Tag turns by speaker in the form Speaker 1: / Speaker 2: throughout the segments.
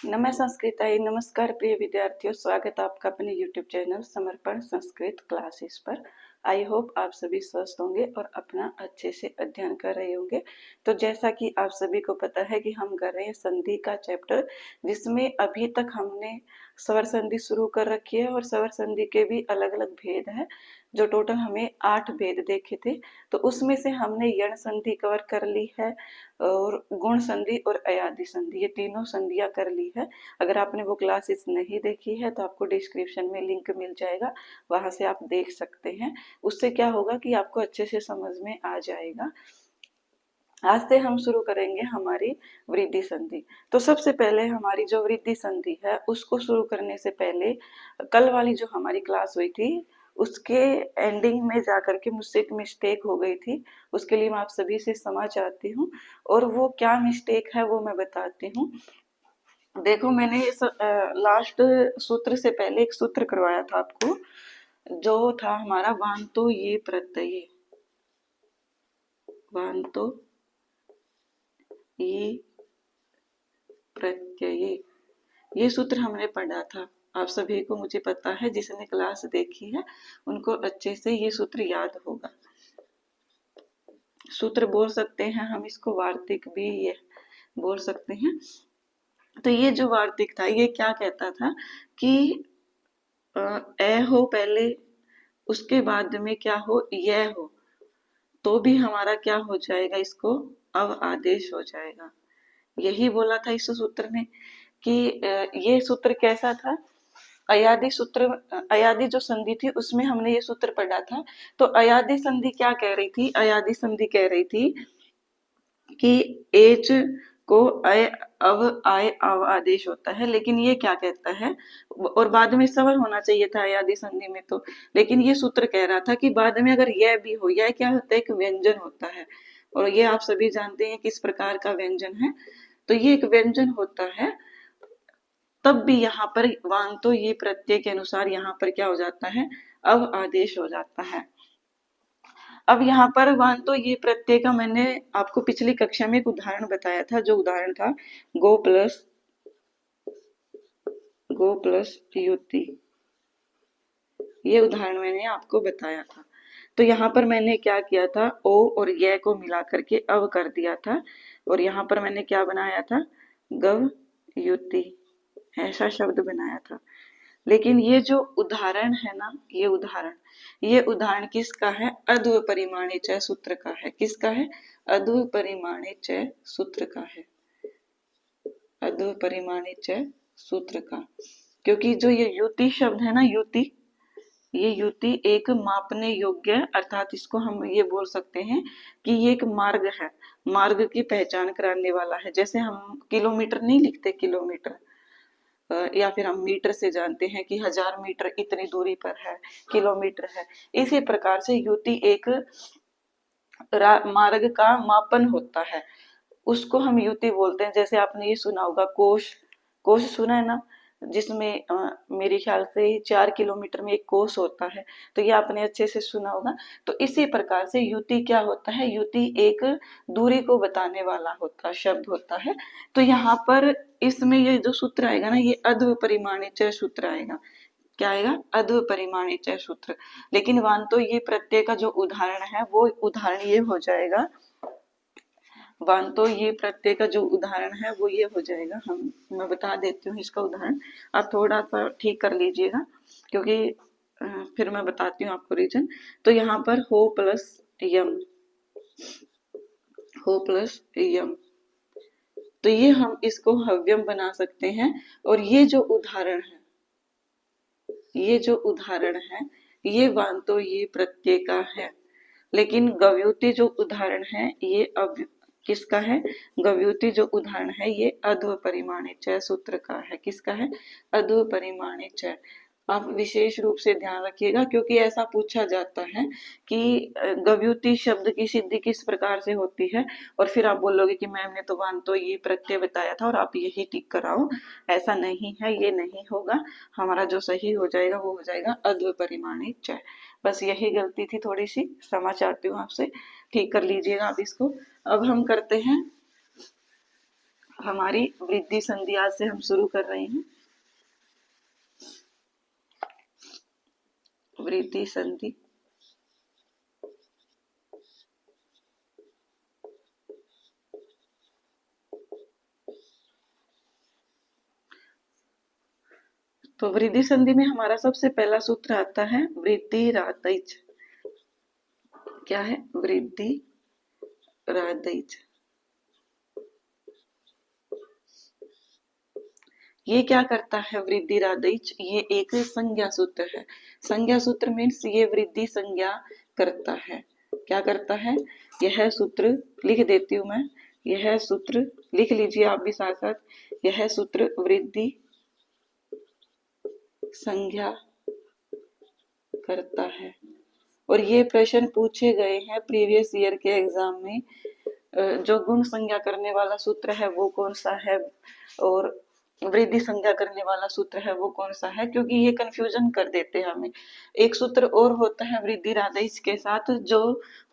Speaker 1: नमः संस्कृताय नमस्कार प्रिय विद्यार्थियों, स्वागत है आपका अपने YouTube चैनल समर्पण संस्कृत क्लासेस पर। आई होप आप सभी स्वस्थ होंगे और अपना अच्छे से अध्ययन कर रहे होंगे। तो जैसा कि आप सभी को पता है कि हम कर रहे हैं संधि का चैप्टर, जिसमें अभी तक हमने स्वर संधि शुरू कर रखी है और स्वर संधि के भी अलग अलग भेद हैं। जो टोटल हमें 8 भेद देखे थे, तो उसमें से हमने यण संधि कवर कर ली है और गुण संधि और अयादि संधि, ये तीनों संधियां कर ली है। अगर आपने वो क्लासेस नहीं देखी है तो आपको डिस्क्रिप्शन में लिंक मिल जाएगा, वहां से आप देख सकते हैं। उससे क्या होगा कि आपको अच्छे से समझ में आ जाएगा। आज से हम शुरू करेंगे हमारी वृद्धि संधि। तो सबसे पहले हमारी जो वृद्धि संधि है उसको शुरू करने से पहले कल वाली जो हमारी क्लास हुई थी उसके एंडिंग में जाकर के मुझसे एक मिस्टेक हो गई थी। उसके लिए मैं आप सभी से क्षमा चाहती हूँ और वो क्या मिस्टेक है वो मैं बताती हूँ। देखो, मैंने इस लास्ट सूत्र से पहले एक सूत्र करवाया था आपको, जो था हमारा वांतो ये प्रत्यय। वांतो ये प्रत्यय, ये सूत्र हमने पढ़ा था। आप सभी को मुझे पता है, जिसने क्लास देखी है उनको अच्छे से ये सूत्र याद होगा। सूत्र बोल सकते हैं हम इसको, वार्तिक भी ये बोल सकते हैं। तो ये जो वार्तिक था ये क्या कहता था कि ए हो पहले, उसके बाद में क्या हो, यह हो, तो भी हमारा क्या हो जाएगा, इसको अव आदेश हो जाएगा। यही बोला था इस सूत्र में कि ये सूत्र कैसा था, अयादि सूत्र। अयादि जो संधि थी उसमें हमने ये सूत्र पढ़ा था। तो अयादि संधि क्या कह रही थी, अयादि संधि कह रही थी कि एच को अय अव आय अव आदेश होता है, लेकिन ये क्या कहता है, और बाद में स्वर होना चाहिए था अयादि संधि में तो, लेकिन ये सूत्र कह रहा था कि बाद में अगर यह भी हो, यह क्या होता है, एक व्यंजन होता है, और ये आप सभी जानते हैं किस प्रकार का व्यंजन है। तो ये एक व्यंजन होता है, तब भी यहाँ पर वांतो ये प्रत्यय के अनुसार यहाँ पर क्या हो जाता है, अव आदेश हो जाता है। अब यहाँ पर वांतो ये प्रत्यय का मैंने आपको पिछली कक्षा में एक उदाहरण बताया था, जो उदाहरण था गो प्लस युति। ये उदाहरण मैंने आपको बताया था। तो यहाँ पर मैंने क्या किया था, ओ और ये को मिला करके अव कर दिया था, और यहाँ पर मैंने क्या बनाया था, गव युति, ऐसा शब्द बनाया था। लेकिन ये जो उदाहरण है ना, ये उदाहरण किसका है, अद्व परिमाणे च सूत्र का है। किसका है, अद्व परिमाणे च सूत्र का है, अद्व परिमाणे च सूत्र का। क्योंकि जो ये युति शब्द है ना, युति, ये युति एक मापने योग्य, अर्थात इसको हम ये बोल सकते हैं कि ये एक मार्ग है, मार्ग की पहचान कराने वाला है। जैसे हम किलोमीटर नहीं लिखते, किलोमीटर, या फिर हम मीटर से जानते हैं कि 1000 मीटर इतनी दूरी पर है, किलोमीटर है। इसी प्रकार से युति एक मार्ग का मापन होता है, उसको हम युति बोलते हैं। जैसे आपने ये सुना होगा कोश, कोश सुना है ना, जिसमें मेरे ख्याल से 4 किलोमीटर में एक कोस होता है, तो ये आपने अच्छे से सुना होगा। तो इसी प्रकार से युति क्या होता है, युति एक दूरी को बताने वाला होता शब्द होता है। तो यहाँ पर इसमें ये जो सूत्र आएगा ना, ये अद्व परिमाणे च सूत्र आएगा। क्या आएगा, अद्व परिमाणे च सूत्र। लेकिन वांतो ये प्रत्यय का जो उदाहरण है वो उदाहरण ये हो जाएगा, वांतो ये प्रत्यय का जो उदाहरण है वो ये हो जाएगा। मैं बता देती हूँ इसका उदाहरण, आप थोड़ा सा ठीक कर लीजिएगा, क्योंकि फिर मैं बताती हूँ आपको रीजन। तो यहाँ पर हो प्लस यम, हो प्लस यम, तो ये हम इसको हव्यम बना सकते हैं। और ये जो उदाहरण है, ये जो उदाहरण है ये वांतो ये प्रत्यय का है। लेकिन गव्युति जो उदाहरण है ये अब किसका है, गव्युति जो उदाहरण है ये अद्व परिमाणे च सूत्र का है। किसका है, अद्व परिमाणे च। आप विशेष रूप से ध्यान रखिएगा, क्योंकि ऐसा पूछा जाता है कि गव्युति शब्द की सिद्धि किस प्रकार से होती है, और फिर आप बोलोगे कि मैम ने तो वांतो ये प्रत्यय बताया था और आप यही टिक कराओ। ऐसा नहीं है, ये नहीं होगा। हमारा जो सही हो जाएगा वो हो जाएगा अद्व परिमाणे च। बस यही गलती थी, थोड़ी सी क्षमा चाहती हूँ आपसे, ठीक कर लीजिएगा आप इसको। अब हम करते हैं हमारी वृद्धि संधि आज से हम शुरू कर रहे हैं। वृद्धि संधि तो वृद्धि संधि में हमारा सबसे पहला सूत्र आता है वृद्धि रादैच। क्या है? वृद्धि रादैच। ये क्या करता है वृद्धि रादैच? ये एक संज्ञा सूत्र है। संज्ञा सूत्र मीन्स ये वृद्धि संज्ञा करता है। क्या करता है? यह सूत्र लिख देती हूं मैं। यह सूत्र लिख लीजिए आप भी साथ साथ। यह सूत्र वृद्धि संज्ञा करता है। और ये प्रश्न पूछे गए हैं प्रीवियस ईयर के एग्जाम में। जो गुण संज्ञा करने वाला सूत्र है वो कौन सा है और वृद्धि संज्ञा करने वाला सूत्र है वो कौन सा है, क्योंकि ये कंफ्यूजन कर देते हैं हमें। एक सूत्र और होता है वृद्धि रादैच के साथ जो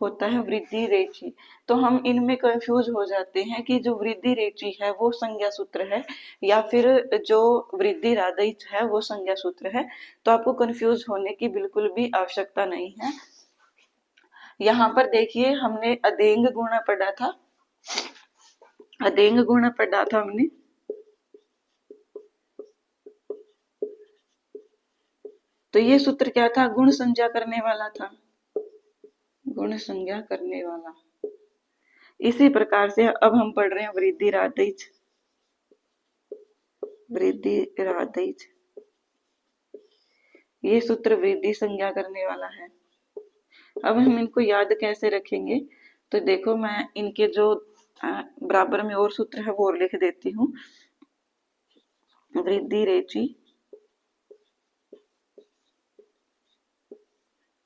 Speaker 1: होता है वृद्धि रेची। तो हम इनमें कंफ्यूज हो जाते हैं कि जो वृद्धि रेची है वो संज्ञा सूत्र है या फिर जो वृद्धि रादैच है वो संज्ञा सूत्र है। तो आपको कंफ्यूज होने की बिल्कुल भी आवश्यकता नहीं है। यहाँ पर देखिए हमने अदेंग गुणा पढ़ा था। अदेंग गुणा पढ़ा था हमने। तो ये सूत्र क्या था? गुण संज्ञा करने वाला था। गुण संज्ञा करने वाला। इसी प्रकार से अब हम पढ़ रहे हैं वृद्धि रादैच। वृद्धि रादैच ये सूत्र वृद्धि संज्ञा करने वाला है। अब हम इनको याद कैसे रखेंगे? तो देखो मैं इनके जो बराबर में और सूत्र है वो और लिख देती हूँ। वृद्धि रेची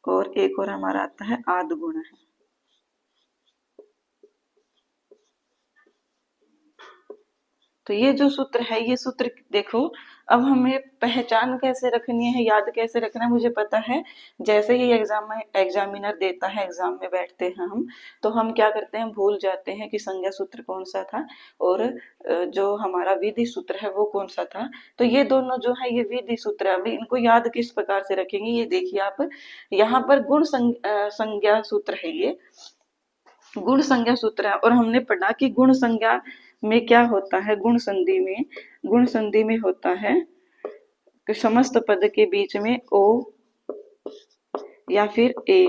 Speaker 1: और एक और हमारा आता है आद गुण है। तो ये जो सूत्र है ये सूत्र देखो। अब हमें पहचान कैसे रखनी है, याद कैसे रखना है, मुझे पता है। जैसे ही एग्जामिनर देता है, एग्जाम में बैठते हैं हम, तो हम क्या करते हैं, भूल जाते हैं कि संज्ञा सूत्र कौन सा था और जो हमारा विधि सूत्र है वो कौन सा था। तो ये दोनों जो है ये विधि सूत्र है। अभी इनको याद किस प्रकार से रखेंगे, ये देखिए आप। यहाँ पर गुण संज्ञा सूत्र है, ये गुण संज्ञा सूत्र है। और हमने पढ़ा कि गुण संज्ञा में क्या होता है, गुण संधि में होता है कि समस्त पद के बीच में ओ या फिर ए।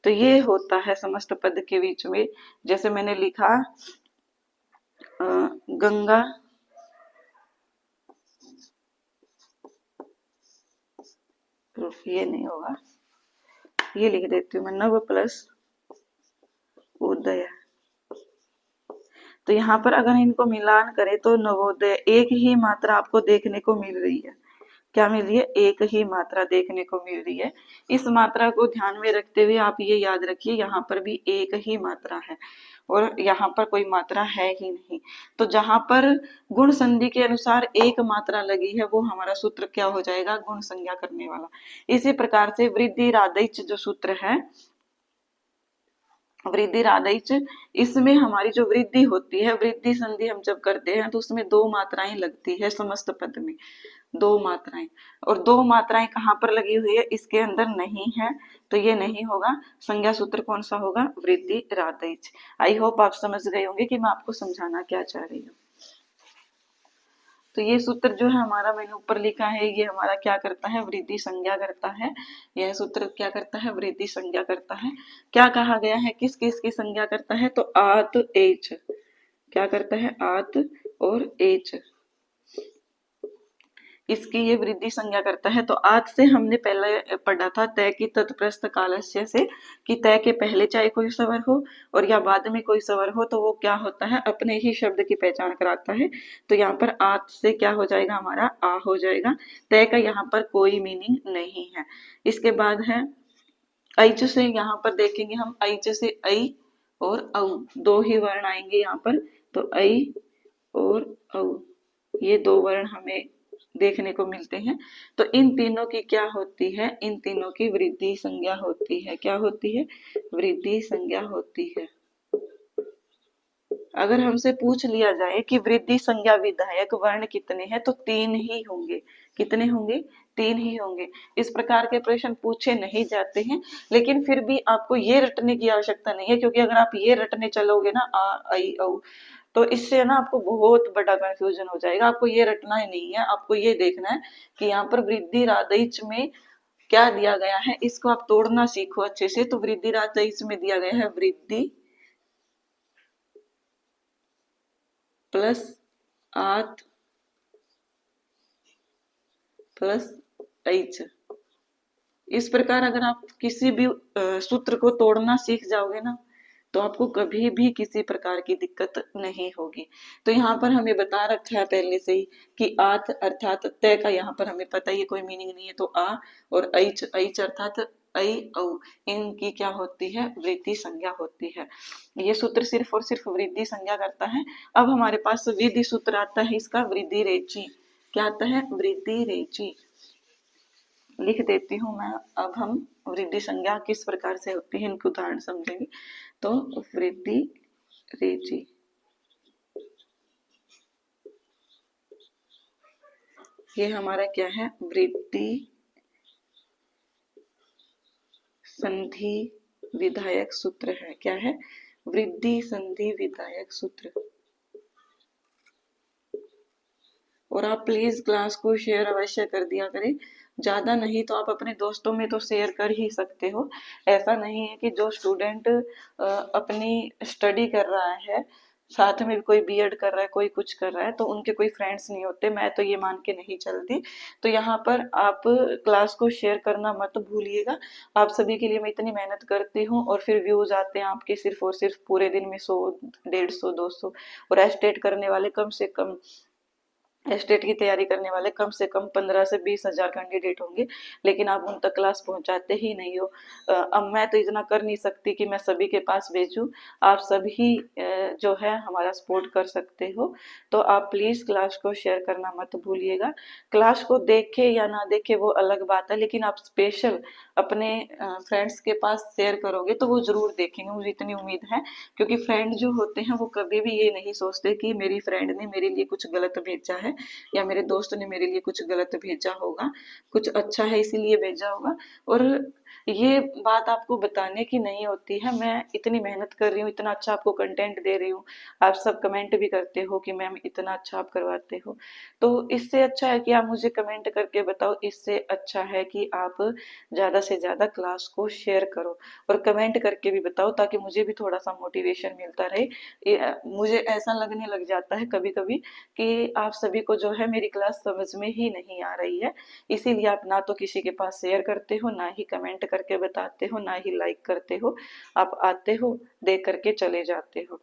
Speaker 1: तो ये होता है समस्त पद के बीच में। जैसे मैंने लिखा गंगा ये नहीं होगा, ये लिख देती हूँ मैं, नव प्लस उदय। तो यहाँ पर अगर इनको मिलान करें तो नवोदय, एक ही मात्रा आपको देखने को मिल रही है। क्या मिल रही है? एक ही मात्रा देखने को मिल रही है। इस मात्रा को ध्यान में रखते हुए आप ये याद रखिए, यहाँ पर भी एक ही मात्रा है और यहाँ पर कोई मात्रा है ही नहीं। तो जहां पर गुण संधि के अनुसार एक मात्रा लगी है वो हमारा सूत्र क्या हो जाएगा? गुण संज्ञा करने वाला। इसी प्रकार से वृद्धि रादैच जो सूत्र है, वृद्धि रादैच, इसमें हमारी जो वृद्धि होती है, वृद्धि संधि हम जब करते हैं तो उसमें दो मात्राएं लगती है समस्त पद में। दो मात्राएं, और दो मात्राएं कहाँ पर लगी हुई है? इसके अंदर नहीं है, तो ये नहीं होगा। संज्ञा सूत्र कौन सा होगा? वृद्धि रादैच। आई होप आप समझ गए होंगे कि मैं आपको समझाना क्या चाह रही हूँ। तो ये सूत्र जो है हमारा, मैंने ऊपर लिखा है, ये हमारा क्या करता है? वृद्धि संज्ञा करता है। यह सूत्र क्या करता है? वृद्धि संज्ञा करता है। क्या कहा गया है, किस किस की संज्ञा करता है? तो आत एच। क्या करता है? आत और एच, इसकी ये वृद्धि संज्ञा करता है। तो आज से हमने पहले पढ़ा था तय की तत्प्रस्थ कालस्य से, कि तय के पहले चाहे कोई स्वर हो और या बाद में कोई स्वर हो तो वो क्या होता है? अपने ही शब्द की पहचान कराता है। तो यहाँ पर आज से क्या हो जाएगा? हमारा आ हो जाएगा। तय का यहाँ पर कोई मीनिंग नहीं है। इसके बाद है ऐच से, यहाँ पर देखेंगे हम ऐच से ऐ और औ, दो ही वर्ण आएंगे यहाँ पर। तो ऐ और औ, ये दो वर्ण हमें देखने को मिलते हैं। तो इन तीनों की क्या होती है? इन तीनों की वृद्धि संज्ञा होती है। क्या होती है? वृद्धि संज्ञा होती है। अगर हमसे पूछ लिया जाए कि वृद्धि संज्ञा विधायक वर्ण कितने हैं, तो 3 ही होंगे। कितने होंगे? 3 ही होंगे। इस प्रकार के प्रश्न पूछे नहीं जाते हैं, लेकिन फिर भी आपको ये रटने की आवश्यकता नहीं है, क्योंकि अगर आप ये रटने चलोगे ना आ आई औ, तो इससे ना आपको बहुत बड़ा कंफ्यूजन हो जाएगा। आपको ये रटना ही नहीं है, आपको ये देखना है कि यहाँ पर वृद्धि राधइच में क्या दिया गया है, इसको आप तोड़ना सीखो अच्छे से। तो वृद्धि राधइच में दिया गया है वृद्धि प्लस आत प्लस ऐच। इस प्रकार अगर आप किसी भी सूत्र को तोड़ना सीख जाओगे ना, तो आपको कभी भी किसी प्रकार की दिक्कत नहीं होगी। तो यहाँ पर हमें बता रखा है पहले से ही कि आत अर्थात तय का यहाँ पर हमें पता ही कोई मीनिंग नहीं है, तो आ, और ऐच, ऐच अर्थात ऐ औ, इनकी क्या होती है? वृद्धि संज्ञा होती है। ये सूत्र सिर्फ और सिर्फ वृद्धि संज्ञा करता है। अब हमारे पास विधि सूत्र आता है इसका, वृद्धि रेची। क्या आता है? वृद्धि रेची। लिख देती हूँ मैं। अब हम वृद्धि संज्ञा किस प्रकार से होती है इनके उदाहरण समझेंगे। तो वृद्धि रेची, ये हमारा क्या है? वृद्धि संधि विधायक सूत्र है। क्या है? वृद्धि संधि विधायक सूत्र। और आप प्लीज क्लास को शेयर अवश्य कर दिया करें, ज्यादा नहीं तो आप अपने दोस्तों में तो शेयर कर ही सकते हो। ऐसा नहीं है कि जो स्टूडेंट अपनी स्टडी कर रहा है, साथ में भी कोई बीएड कर रहा है, कोई कुछ कर रहा है, तो उनके कोई फ्रेंड्स नहीं होते, मैं तो ये मान के नहीं चलती। तो यहाँ पर आप क्लास को शेयर करना मत भूलिएगा। आप सभी के लिए मैं इतनी मेहनत करती हूँ, और फिर व्यूज आते हैं आपके सिर्फ और सिर्फ पूरे दिन में 100, 150, 200। और एस्टेट करने वाले कम से कम, एस्टेट की तैयारी करने वाले कम से कम 15 से 20 हजार कैंडिडेट होंगे, लेकिन आप उन तक क्लास पहुंचाते ही नहीं हो। अब मैं तो इतना कर नहीं सकती कि मैं सभी के पास भेजूं। आप सभी जो है हमारा सपोर्ट कर सकते हो, तो आप प्लीज क्लास को शेयर करना मत भूलिएगा। क्लास को देखे या ना देखे वो अलग बात है, लेकिन आप स्पेशल अपने फ्रेंड्स के पास शेयर करोगे तो वो जरूर देखेंगे, मुझे इतनी उम्मीद है। क्योंकि फ्रेंड जो होते हैं वो कभी भी ये नहीं सोचते कि मेरी फ्रेंड ने मेरे लिए कुछ गलत भेजा है, या मेरे दोस्त ने मेरे लिए कुछ गलत भेजा होगा, कुछ अच्छा है इसीलिए भेजा होगा। और ये बात आपको बताने की नहीं होती है। मैं इतनी मेहनत कर रही हूँ, इतना अच्छा आपको कंटेंट दे रही हूँ, आप सब कमेंट भी करते हो कि मैम इतना अच्छा आप करवाते हो। तो इससे अच्छा है कि आप मुझे कमेंट करके बताओ, इससे अच्छा है कि आप ज्यादा से ज्यादा क्लास को शेयर करो और कमेंट करके भी बताओ, ताकि मुझे भी थोड़ा सा मोटिवेशन मिलता रहे। मुझे ऐसा लगने लग जाता है कभी कभी कि आप सभी को जो है मेरी क्लास समझ में ही नहीं आ रही है, इसीलिए आप ना तो किसी के पास शेयर करते हो, ना ही कमेंट करके बताते हो, ना ही लाइक करते हो। आप आते हो, देख करके चले जाते हो।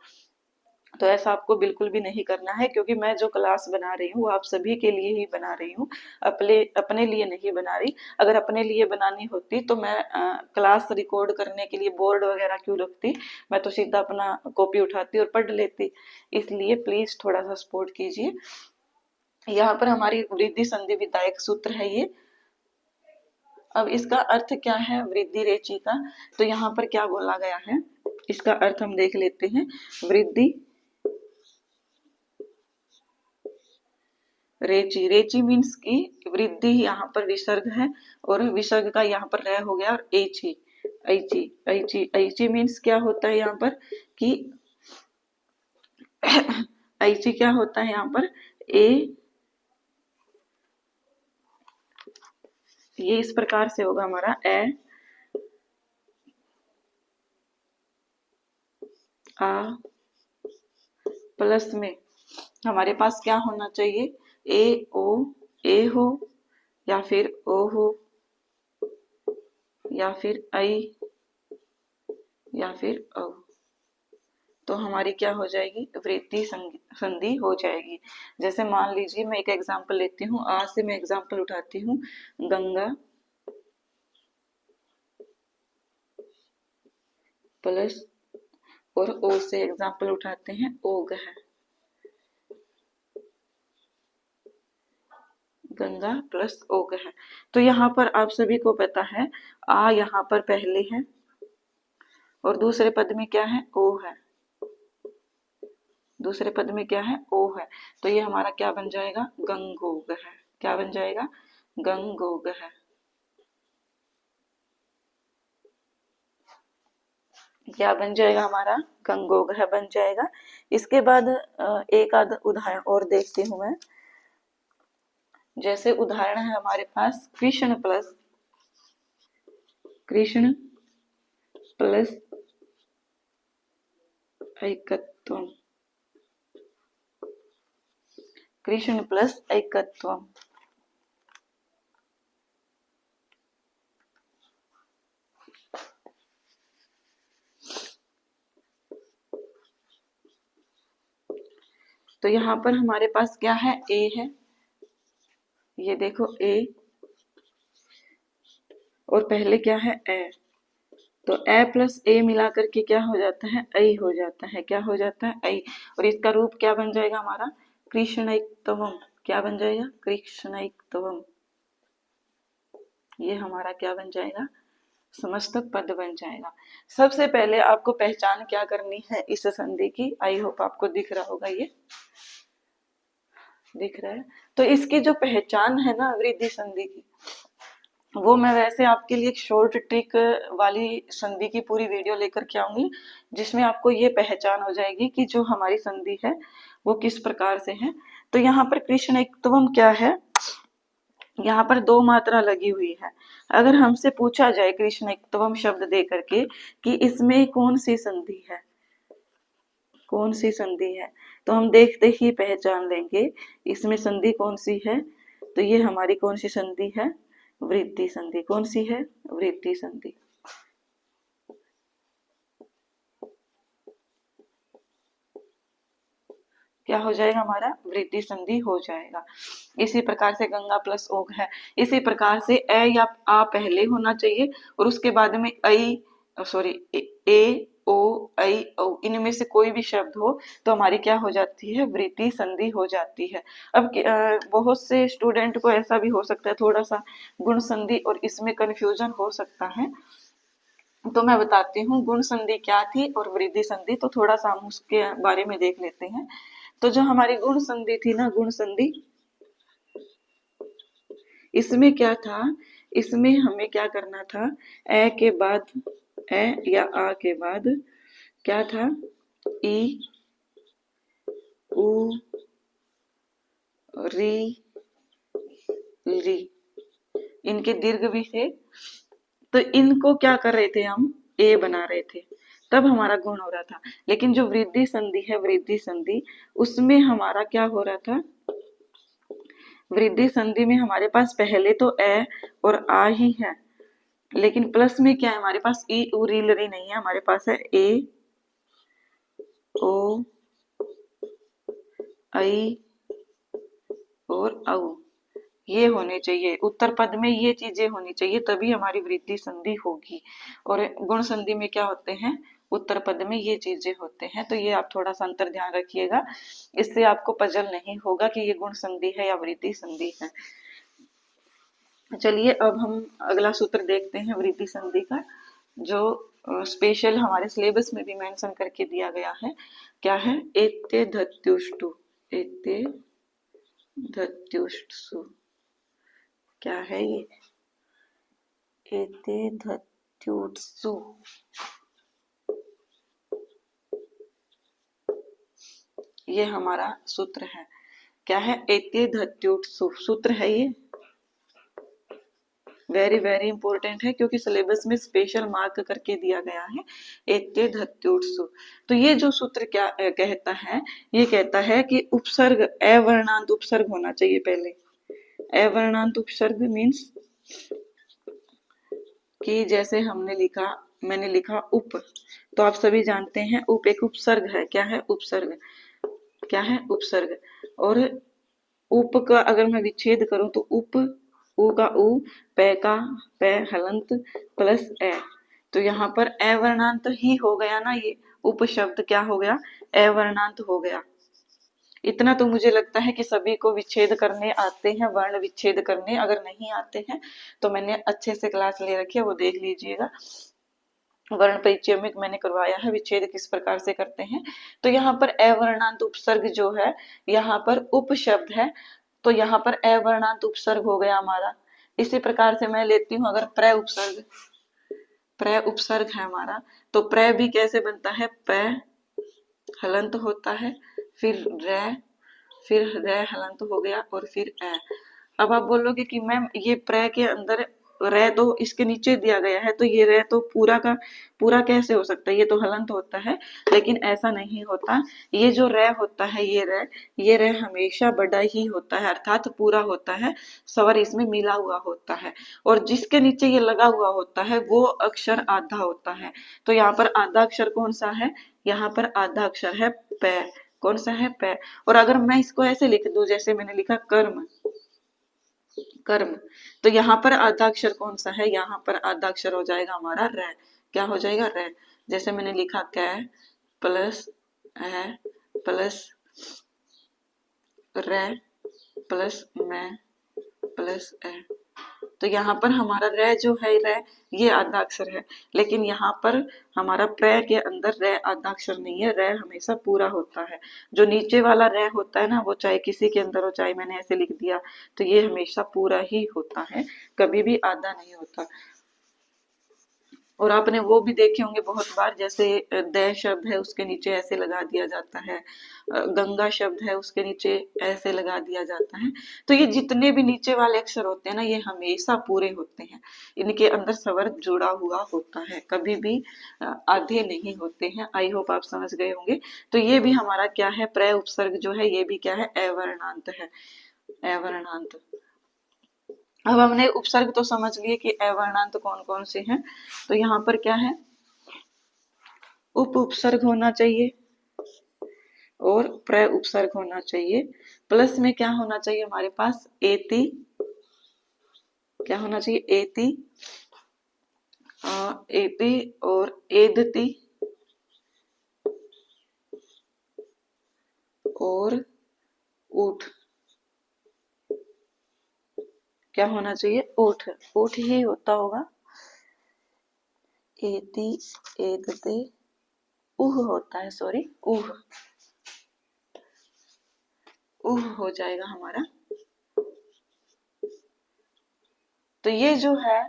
Speaker 1: तो ऐसा आपको बिल्कुल भी नहीं करना है, क्योंकि मैं जो क्लास बना रही हूँ आप सभी के लिए ही बना रही हूँ, अपने लिए नहीं बना रही। अगर अपने लिए बनानी होती तो मैं क्लास रिकॉर्ड करने के लिए बोर्ड वगैरह क्यों रखती, मैं तो सीधा अपना कॉपी उठाती और पढ़ लेती। इसलिए प्लीज थोड़ा सा सपोर्ट कीजिए। यहाँ पर हमारी वृद्धि संधि विधायक सूत्र है ये। अब इसका अर्थ क्या है वृद्धि रेची का? तो यहाँ पर क्या बोला गया है, इसका अर्थ हम देख लेते हैं। वृद्धि रेची, रेची मीन्स की वृद्धि यहाँ पर विसर्ग है, और विसर्ग का यहाँ पर रह हो गया, और Aichi, Aichi, Aichi, Aichi means क्या होता है यहाँ पर कि ऐची क्या होता है यहाँ पर? ए, ये इस प्रकार से होगा हमारा ए आ प्लस में हमारे पास क्या होना चाहिए? ए ओ, ए हो, या फिर ओ हो, या फिर आई, या फिर औ। तो हमारी क्या हो जाएगी? वृद्धि संधि हो जाएगी। जैसे मान लीजिए मैं एक एग्जांपल लेती हूँ, आ से मैं एग्जांपल उठाती हूँ, गंगा प्लस, और ओ से एग्जांपल उठाते हैं ओग है, गंगा प्लस ओग है। तो यहाँ पर आप सभी को पता है आ यहाँ पर पहले है, और दूसरे पद में क्या है? ओ है। दूसरे पद में क्या है, ओ है, तो ये हमारा क्या बन जाएगा, गंगोग है। क्या बन जाएगा, गंगोग है। क्या बन जाएगा हमारा, गंगोग है बन जाएगा। इसके बाद एक आध उदाहरण और देखती हूँ मैं। जैसे उदाहरण है हमारे पास कृष्ण प्लस ऐकत्वम, कृष्ण प्लस ऐकत्वम। तो यहाँ पर हमारे पास क्या है, ए है, ये देखो ए, और पहले क्या है, ए, तो ए प्लस ए मिला करके क्या हो जाता है, ऐ हो जाता है। क्या हो जाता है, ऐ। और इसका रूप क्या बन जाएगा हमारा, कृष्णैक्तवम। क्या बन जाएगा, कृष्णैक्तवम। ये हमारा क्या बन जाएगा, समस्त पद बन जाएगा। सबसे पहले आपको पहचान क्या करनी है इस संधि की, आई होप आपको दिख रहा होगा, ये दिख रहा है। तो इसकी जो पहचान है ना वृद्धि संधि की, वो मैं वैसे आपके लिए एक शॉर्ट ट्रिक वाली संधि की पूरी वीडियो लेकर के आऊंगी, जिसमें आपको ये पहचान हो जाएगी कि जो हमारी संधि है वो किस प्रकार से है। तो यहाँ पर कृष्णैक्तवम क्या है, यहाँ पर दो मात्रा लगी हुई है। अगर हमसे पूछा जाए कृष्णैक्तवम शब्द दे करके कि इसमें कौन सी संधि है, कौन सी संधि है, तो हम देखते ही पहचान लेंगे इसमें संधि कौन सी है। तो ये हमारी कौन सी संधि है, वृद्धि संधि। कौन सी है, वृद्धि संधि। क्या हो जाएगा हमारा, वृद्धि संधि हो जाएगा। इसी प्रकार से गंगा प्लस ओग है। इसी प्रकार से ए या आ पहले होना चाहिए और उसके बाद में ऐ, सॉरी, ए ओ ऐ औ, इनमें से कोई भी शब्द हो तो हमारी क्या हो जाती है, वृद्धि संधि हो जाती है। अब बहुत से स्टूडेंट को ऐसा भी हो सकता है, थोड़ा सा गुण संधि और इसमें कंफ्यूजन हो सकता है। तो मैं बताती हूँ गुण संधि क्या थी और वृद्धि संधि, तो थोड़ा सा हम उसके बारे में देख लेते हैं। तो जो हमारी गुण संधि थी ना, गुण संधि, इसमें क्या था, इसमें हमें क्या करना था, ए के बाद, ए या आ के बाद क्या था, ई उ री री, इनके दीर्घ भी थे। तो इनको क्या कर रहे थे, हम ए बना रहे थे, तब हमारा गुण हो रहा था। लेकिन जो वृद्धि संधि है, वृद्धि संधि, उसमें हमारा क्या हो रहा था, वृद्धि संधि में हमारे पास पहले तो ए और आ ही है, लेकिन प्लस में क्या है हमारे पास, ई उ री री नहीं है, हमारे पास है ए ओ ऐ और औ। ये होने चाहिए उत्तर पद में, ये चीजें होनी चाहिए, तभी हमारी वृद्धि संधि होगी। और गुण संधि में क्या होते हैं, उत्तर पद में ये चीजें होते हैं। तो ये आप थोड़ा सा अंतर ध्यान रखिएगा, इससे आपको पजल नहीं होगा कि ये गुण संधि है या वृद्धि संधि है। चलिए अब हम अगला सूत्र देखते हैं वृद्धि संधि का, जो स्पेशल हमारे सिलेबस में भी मेंशन करके दिया गया है। क्या है, एते धत्युष्टु, एते धत्युष्टु। क्या है ये, एते धत्युत्सु। ये हमारा सूत्र है। क्या है, एते धत्युत्सु सूत्र है ये, वेरी वेरी इंपॉर्टेंट है, क्योंकि सिलेबस में स्पेशल मार्क करके दिया गया है, एते धत्युत्सु। तो ये जो सूत्र क्या कहता है, ये कहता है कि उपसर्ग, अवर्णांत उपसर्ग होना चाहिए पहले। अवर्णांत उपसर्ग मीन्स कि जैसे हमने लिखा, मैंने लिखा उप, तो आप सभी जानते हैं उप एक उपसर्ग है। क्या है, उपसर्ग। क्या है, उपसर्ग। और उप का अगर मैं विच्छेद करूं तो उप, उ का उ, पै का पै हलंत प्लस ए, तो यहाँ पर अवर्णांत ही हो गया ना, ये उप शब्द क्या हो गया, अवर्णांत हो गया। इतना तो मुझे लगता है कि सभी को विच्छेद करने आते हैं, वर्ण विच्छेद करने। अगर नहीं आते हैं तो मैंने अच्छे से क्लास ले रखी है, वो देख लीजिएगा। वर्ण परिचय में मैंने करवाया है विच्छेद किस प्रकार से करते हैं। तो यहाँ पर अवर्णांत उपसर्ग जो है, यहाँ पर उपशब्द है, तो यहाँ पर अवर्णांत उपसर्ग हो गया हमारा। इसी प्रकार से मैं लेती हूँ अगर प्र उपसर्ग, प्र उपसर्ग है हमारा, तो प्र भी कैसे बनता है, प हलंत होता है, फिर र हलंत हो गया और फिर ए। अब आप बोलोगे कि मैम ये प्र के अंदर रे तो इसके नीचे दिया गया है, तो ये रे तो पूरा का पूरा कैसे हो सकता है, ये तो हलंत होता है। लेकिन ऐसा नहीं होता, ये जो रे होता है, ये रे हमेशा बड़ा ही होता है, अर्थात पूरा होता है, स्वर इसमें मिला हुआ होता है। और जिसके नीचे ये लगा हुआ होता है वो अक्षर आधा होता है। तो यहाँ पर आधा अक्षर कौन सा है, यहाँ पर आधा अक्षर है प। कौन सा है, प। और अगर मैं इसको ऐसे लिख दूं, जैसे मैंने लिखा कर्म, कर्म, तो यहाँ पर आधा अक्षर कौन सा है, यहाँ पर आधा अक्षर हो जाएगा हमारा रे। क्या हो जाएगा, रे। जैसे मैंने लिखा कै प्लस ए प्लस रे प्लस मैं प्लस ए। तो यहाँ पर हमारा रे जो है, रे ये आधा अक्षर है, लेकिन यहाँ पर हमारा प्र के अंदर रे आधा अक्षर नहीं है, रे हमेशा पूरा होता है। जो नीचे वाला रे होता है ना, वो चाहे किसी के अंदर हो, चाहे मैंने ऐसे लिख दिया, तो ये हमेशा पूरा ही होता है, कभी भी आधा नहीं होता। और आपने वो भी देखे होंगे बहुत बार, जैसे द शब्द है उसके नीचे ऐसे लगा दिया जाता है, गंगा शब्द है उसके नीचे ऐसे लगा दिया जाता है। तो ये जितने भी नीचे वाले अक्षर होते हैं ना, ये हमेशा पूरे होते हैं, इनके अंदर स्वर जुड़ा हुआ होता है, कभी भी आधे नहीं होते हैं। आई होप आप समझ गए होंगे। तो ये भी हमारा क्या है, प्र उपसर्ग जो है, ये भी क्या है, अवर्णांत है, अवर्णांत। अब हमने उपसर्ग तो समझ लिए कि अवर्णांत कौन कौन से हैं। तो यहाँ पर क्या है, उप उपसर्ग होना चाहिए और प्र उपसर्ग होना चाहिए, प्लस में क्या होना चाहिए हमारे पास, एति। क्या होना चाहिए, एति, एति और एदति और ऊठ। क्या होना चाहिए, ऊठ, ऊठ ही होता होगा, एति एदते, उह होता है, सॉरी, उह, उह हो जाएगा हमारा। तो ये जो है,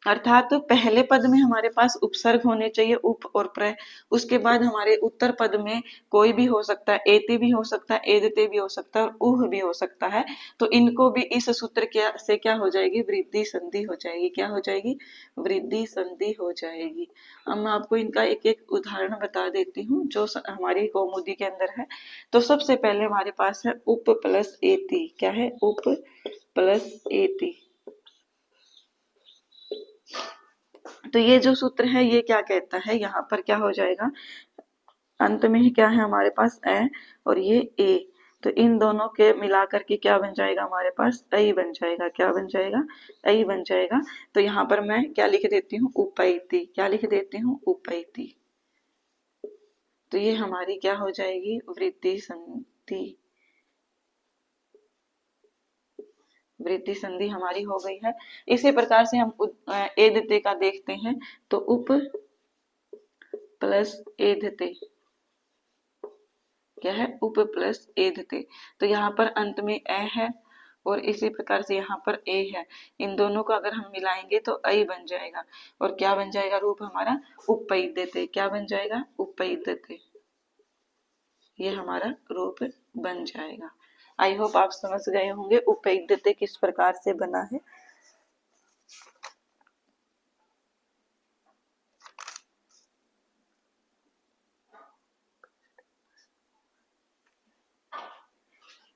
Speaker 1: अर्थात तो पहले पद में हमारे पास उपसर्ग होने चाहिए, उप और प्र। उसके बाद हमारे उत्तर पद में कोई भी हो सकता है, एते भी हो सकता है, एदते भी हो सकता है और उह भी हो सकता है। तो इनको भी इस सूत्र से क्या हो जाएगी, वृद्धि संधि हो जाएगी। क्या हो जाएगी, वृद्धि संधि हो जाएगी। अब मैं आपको इनका एक एक उदाहरण बता देती हूँ जो हमारी कौमुदी के अंदर है। तो सबसे पहले हमारे पास है उप प्लस एति। क्या है, उप प्लस एति। तो ये जो सूत्र है ये क्या कहता है, यहाँ पर क्या हो जाएगा, अंत में ही क्या है हमारे पास, ए और ये ए। तो इन दोनों के मिलाकर के क्या बन जाएगा हमारे पास, ऐ बन जाएगा। क्या बन जाएगा, ऐ बन जाएगा। तो यहाँ पर मैं क्या लिख देती हूँ, उपैति। क्या लिख देती हूँ, उपैति। तो ये हमारी क्या हो जाएगी, वृद्धि संधि। वृद्धि संधि हमारी हो गई है। इसी प्रकार से हम एदते का देखते हैं। तो उप प्लस एदते, क्या है, उप प्लस एदते। तो यहाँ पर अंत में ए है और इसी प्रकार से यहाँ पर ए है। इन दोनों को अगर हम मिलाएंगे तो ऐ बन जाएगा। और क्या बन जाएगा रूप हमारा, उपैदते। क्या बन जाएगा, उपैदते। ये हमारा रूप बन जाएगा। आई होप आप समझ गए होंगे उपैदते किस प्रकार से बना है।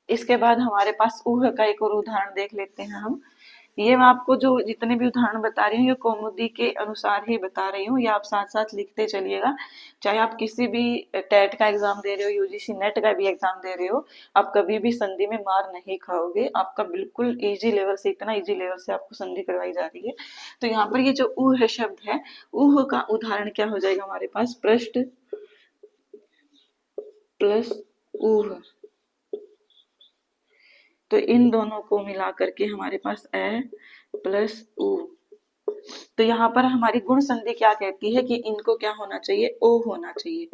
Speaker 1: इसके बाद हमारे पास ऊह का एक और उदाहरण देख लेते हैं हम। ये मैं आपको जो जितने भी उदाहरण बता रही हूँ ये कौमुदी के अनुसार ही बता रही हूँ, ये आप साथ साथ लिखते चलिएगा। चाहे आप किसी भी टेट का एग्जाम दे रहे हो, यूजीसी नेट का भी एग्जाम दे रहे हो, आप कभी भी संधि में मार नहीं खाओगे। आपका बिल्कुल इजी लेवल से, इतना इजी लेवल से आपको संधि करवाई जा रही है। तो यहाँ पर ये जो ऊह शब्द है, ऊह का उदाहरण क्या हो जाएगा हमारे पास, पृष्ठ प्लस ऊह। तो इन दोनों को मिला करके हमारे पास ए प्लस ऊ। तो यहाँ पर हमारी गुण संधि क्या कहती है कि इनको क्या होना चाहिए, ओ होना चाहिए,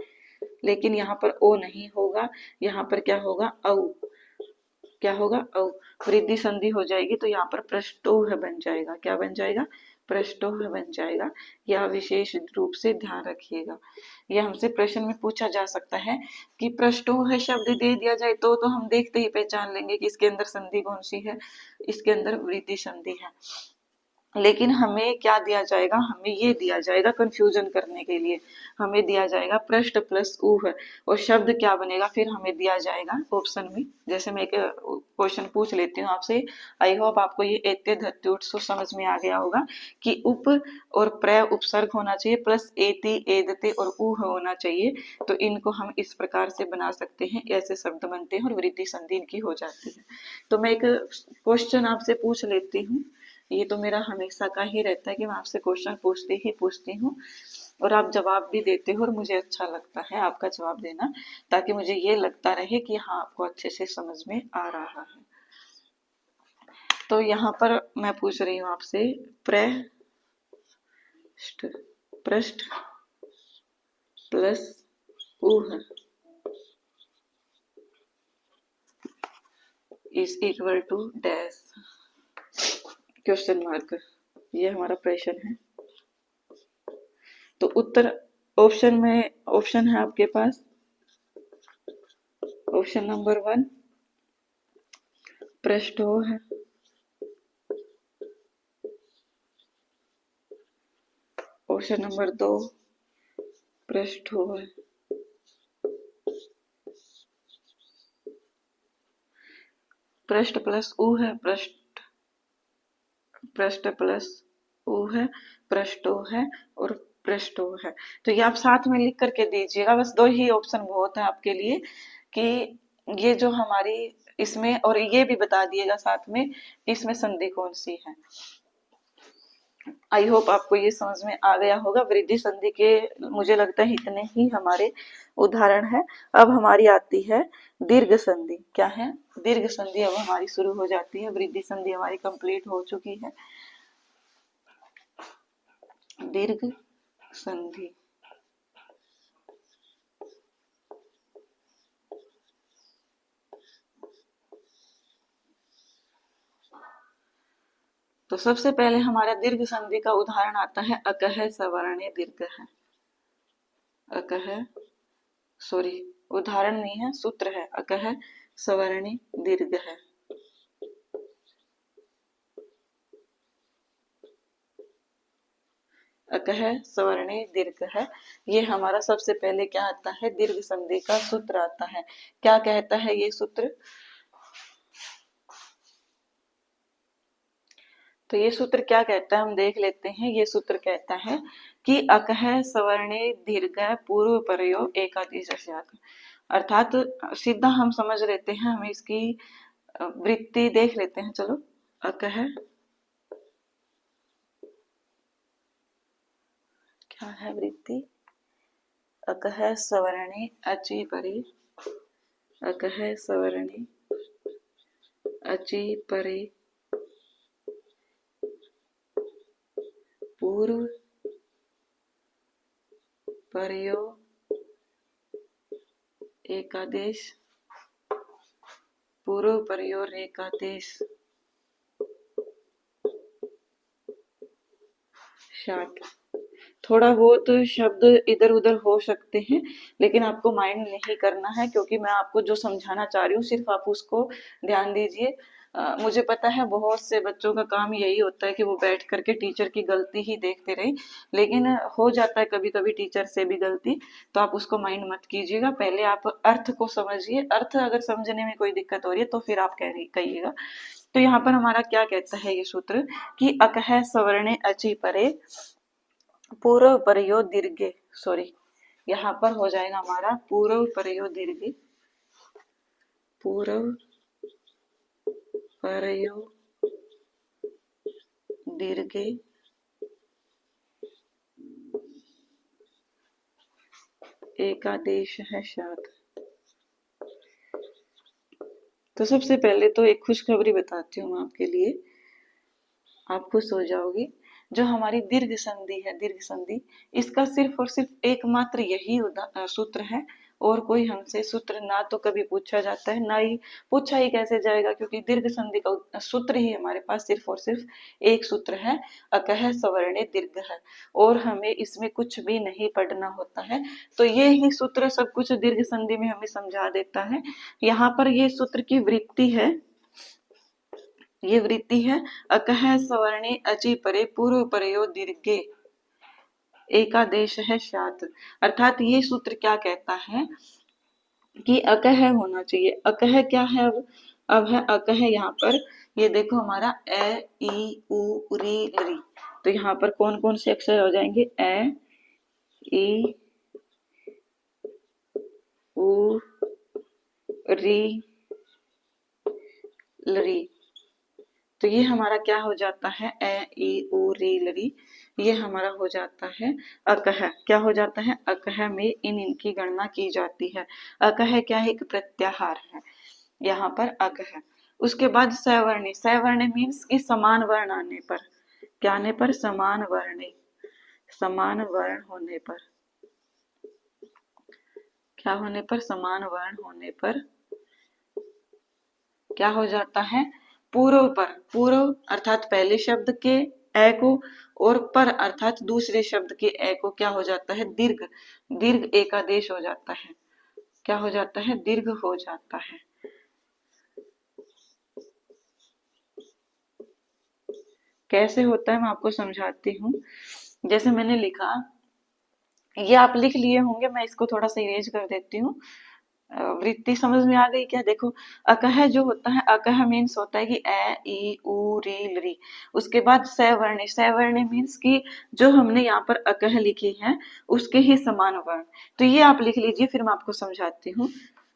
Speaker 1: लेकिन यहाँ पर ओ नहीं होगा, यहाँ पर क्या होगा, औ। क्या होगा, औ। वृद्धि संधि हो जाएगी तो यहाँ पर पृष्ठोह बन जाएगा। क्या बन जाएगा, पृष्ठोह बन जाएगा। यह विशेष रूप से ध्यान रखिएगा। यह हमसे प्रश्न में पूछा जा सकता है कि पृष्ठोह शब्द दे दिया जाए तो हम देखते ही पहचान लेंगे कि इसके अंदर संधि कौन सी है, इसके अंदर वृद्धि संधि है। लेकिन हमें क्या दिया जाएगा, हमें ये दिया जाएगा कंफ्यूजन करने के लिए, हमें दिया जाएगा पृष्ठ प्लस ऊह, और शब्द क्या बनेगा फिर हमें दिया जाएगा ऑप्शन में। जैसे मैं एक क्वेश्चन पूछ लेती हूँ आपसे, आई होप आपको ये एत्य धत्युत्सु समझ में आ गया होगा कि उप और प्र उपसर्ग होना चाहिए प्लस एति एदते और ऊह होना चाहिए। तो इनको हम इस प्रकार से बना सकते हैं, ऐसे शब्द बनते हैं और वृद्धि संधि इनकी हो जाती है। तो मैं एक क्वेश्चन आपसे पूछ लेती हूँ, ये तो मेरा हमेशा का ही रहता है कि मैं आपसे क्वेश्चन पूछती हूँ और आप जवाब भी देते हो, और मुझे अच्छा लगता है आपका जवाब देना, ताकि मुझे ये लगता रहे कि हाँ आपको अच्छे से समझ में आ रहा है। तो यहाँ पर मैं पूछ रही हूँ आपसे, पृष्ठ plus uh is equal to dash, question mark, ये हमारा प्रश्न है। तो उत्तर ऑप्शन में, ऑप्शन है आपके पास, ऑप्शन नंबर 1 पृष्ठोह है, ऑप्शन नंबर 2 पृष्ठोह है, पृष्ठ प्लस ऊ है, पृष्ठ प्लस ऊ है, पृष्ठो है और पृष्ठो है। तो ये आप साथ में लिख करके दीजिएगा, बस 2 ही ऑप्शन बहुत है आपके लिए कि ये जो हमारी इसमें, और ये भी बता दिएगा साथ में इसमें संधि कौन सी है। आई होप आपको ये समझ में आ गया होगा। वृद्धि संधि के मुझे लगता है इतने ही हमारे उदाहरण है। अब हमारी आती है दीर्घ संधि। क्या है, दीर्घ संधि अब हमारी शुरू हो जाती है। वृद्धि संधि हमारी कंप्लीट हो चुकी है। दीर्घ संधि, तो सबसे पहले हमारा दीर्घ संधि का उदाहरण आता है अकह सवर्णे दीर्घ है। अकह, सॉरी उदाहरण नहीं है, सूत्र है, अकह सवर्णी दीर्घ है। अकह सवर्णे दीर्घ है, ये हमारा सबसे पहले क्या आता है, दीर्घ संधि का सूत्र आता है। क्या कहता है ये सूत्र, तो ये सूत्र क्या कहता है हम देख लेते हैं। ये सूत्र कहता है कि अकह सवर्णे दीर्घ पूर्व प्रयोग एकादेश, अर्थात सीधा हम समझ लेते हैं, हमें इसकी वृत्ति देख लेते हैं। चलो, अकह, क्या है वृत्ति, अकह सवर्णे अचि परे, अकह सवर्णे अचि परे पूर्व प्रयोग एकादेश, पूर्व प्रयोग एकादेश शाट। थोड़ा बहुत शब्द इधर उधर हो सकते हैं, लेकिन आपको माइंड नहीं करना है, क्योंकि मैं आपको जो समझाना चाह रही हूँ सिर्फ आप उसको ध्यान दीजिए। मुझे पता है बहुत से बच्चों का काम यही होता है कि वो बैठ करके टीचर की गलती ही देखते रहे, लेकिन हो जाता है कभी कभी टीचर से भी गलती, तो आप उसको माइंड मत कीजिएगा। पहले आप अर्थ को समझिए, अर्थ अगर समझने में कोई दिक्कत हो रही है तो फिर आप कहिएगा। तो यहाँ पर हमारा क्या कहता है ये सूत्र कि अकह सवर्णे अचि परे पूर्व परयो दीर्घे, सॉरी यहाँ पर हो जाएगा हमारा पूर्व परयो दीर्घे, पूर्व परयो दीर्घे एकादेश है शाद। तो सबसे पहले तो एक खुशखबरी बताती हूँ मैं आपके लिए, आप खुश हो जाओगी। जो हमारी दीर्घ संधि है, दीर्घ संधि, इसका सिर्फ और सिर्फ एकमात्र यही सूत्र है, और कोई हमसे सूत्र ना तो कभी पूछा जाता है, ना ही पूछा ही कैसे जाएगा, क्योंकि दीर्घ संधि का सूत्र ही हमारे पास सिर्फ और सिर्फ एक सूत्र है, अकह सवर्णे दीर्घ है, और हमें इसमें कुछ भी नहीं पढ़ना होता है। तो ये ही सूत्र सब कुछ दीर्घ संधि में हमें समझा देता है। यहाँ पर ये सूत्र की वृत्ति है, ये वृत्ति है, अकह सवर्णे अचि परे पूर्व परयो दीर्घे एकादेश है स्यात्। अर्थात ये सूत्र क्या कहता है कि अकह होना चाहिए। अकह क्या है? अब है अकह, यहाँ पर ये देखो हमारा ए ई उ री री, तो यहाँ पर कौन कौन से अक्षर हो जाएंगे? ए ई उ री लरी, तो ये हमारा क्या हो जाता है? ए ई उ री लरी, ये हमारा हो जाता है अकह। क्या हो जाता है? अकह में इनकी गणना की जाती है। अकह क्या है? एक प्रत्याहार है यहाँ पर अकह। उसके बाद सवर्णे, सवर्णे मीन्स कि समान वर्ण आने पर, क्या आने पर? समान वर्ण, समान वर्ण होने पर, क्या होने पर? समान वर्ण होने पर क्या हो जाता है? पूर्व पर, पूर्व अर्थात पहले शब्द के ए को, और पर अर्थात दूसरे शब्द के ए को क्या हो जाता है? दीर्घ, दीर्घ एकादेश हो जाता है। क्या हो जाता है? दीर्घ हो जाता है। कैसे होता है मैं आपको समझाती हूँ। जैसे मैंने लिखा, ये आप लिख लिए होंगे, मैं इसको थोड़ा सा इरेज कर देती हूँ। वृत्ति समझ में आ गई क्या? देखो, अकह जो होता है, अकह मीन्स होता है कि ए ई उ री लरी, उसके बाद सवर्णे, सवर्णे मीन्स कि जो हमने यहाँ पर अकह लिखी है उसके ही समान वर्ण। तो ये आप लिख लीजिए, फिर मैं आपको समझाती हूँ।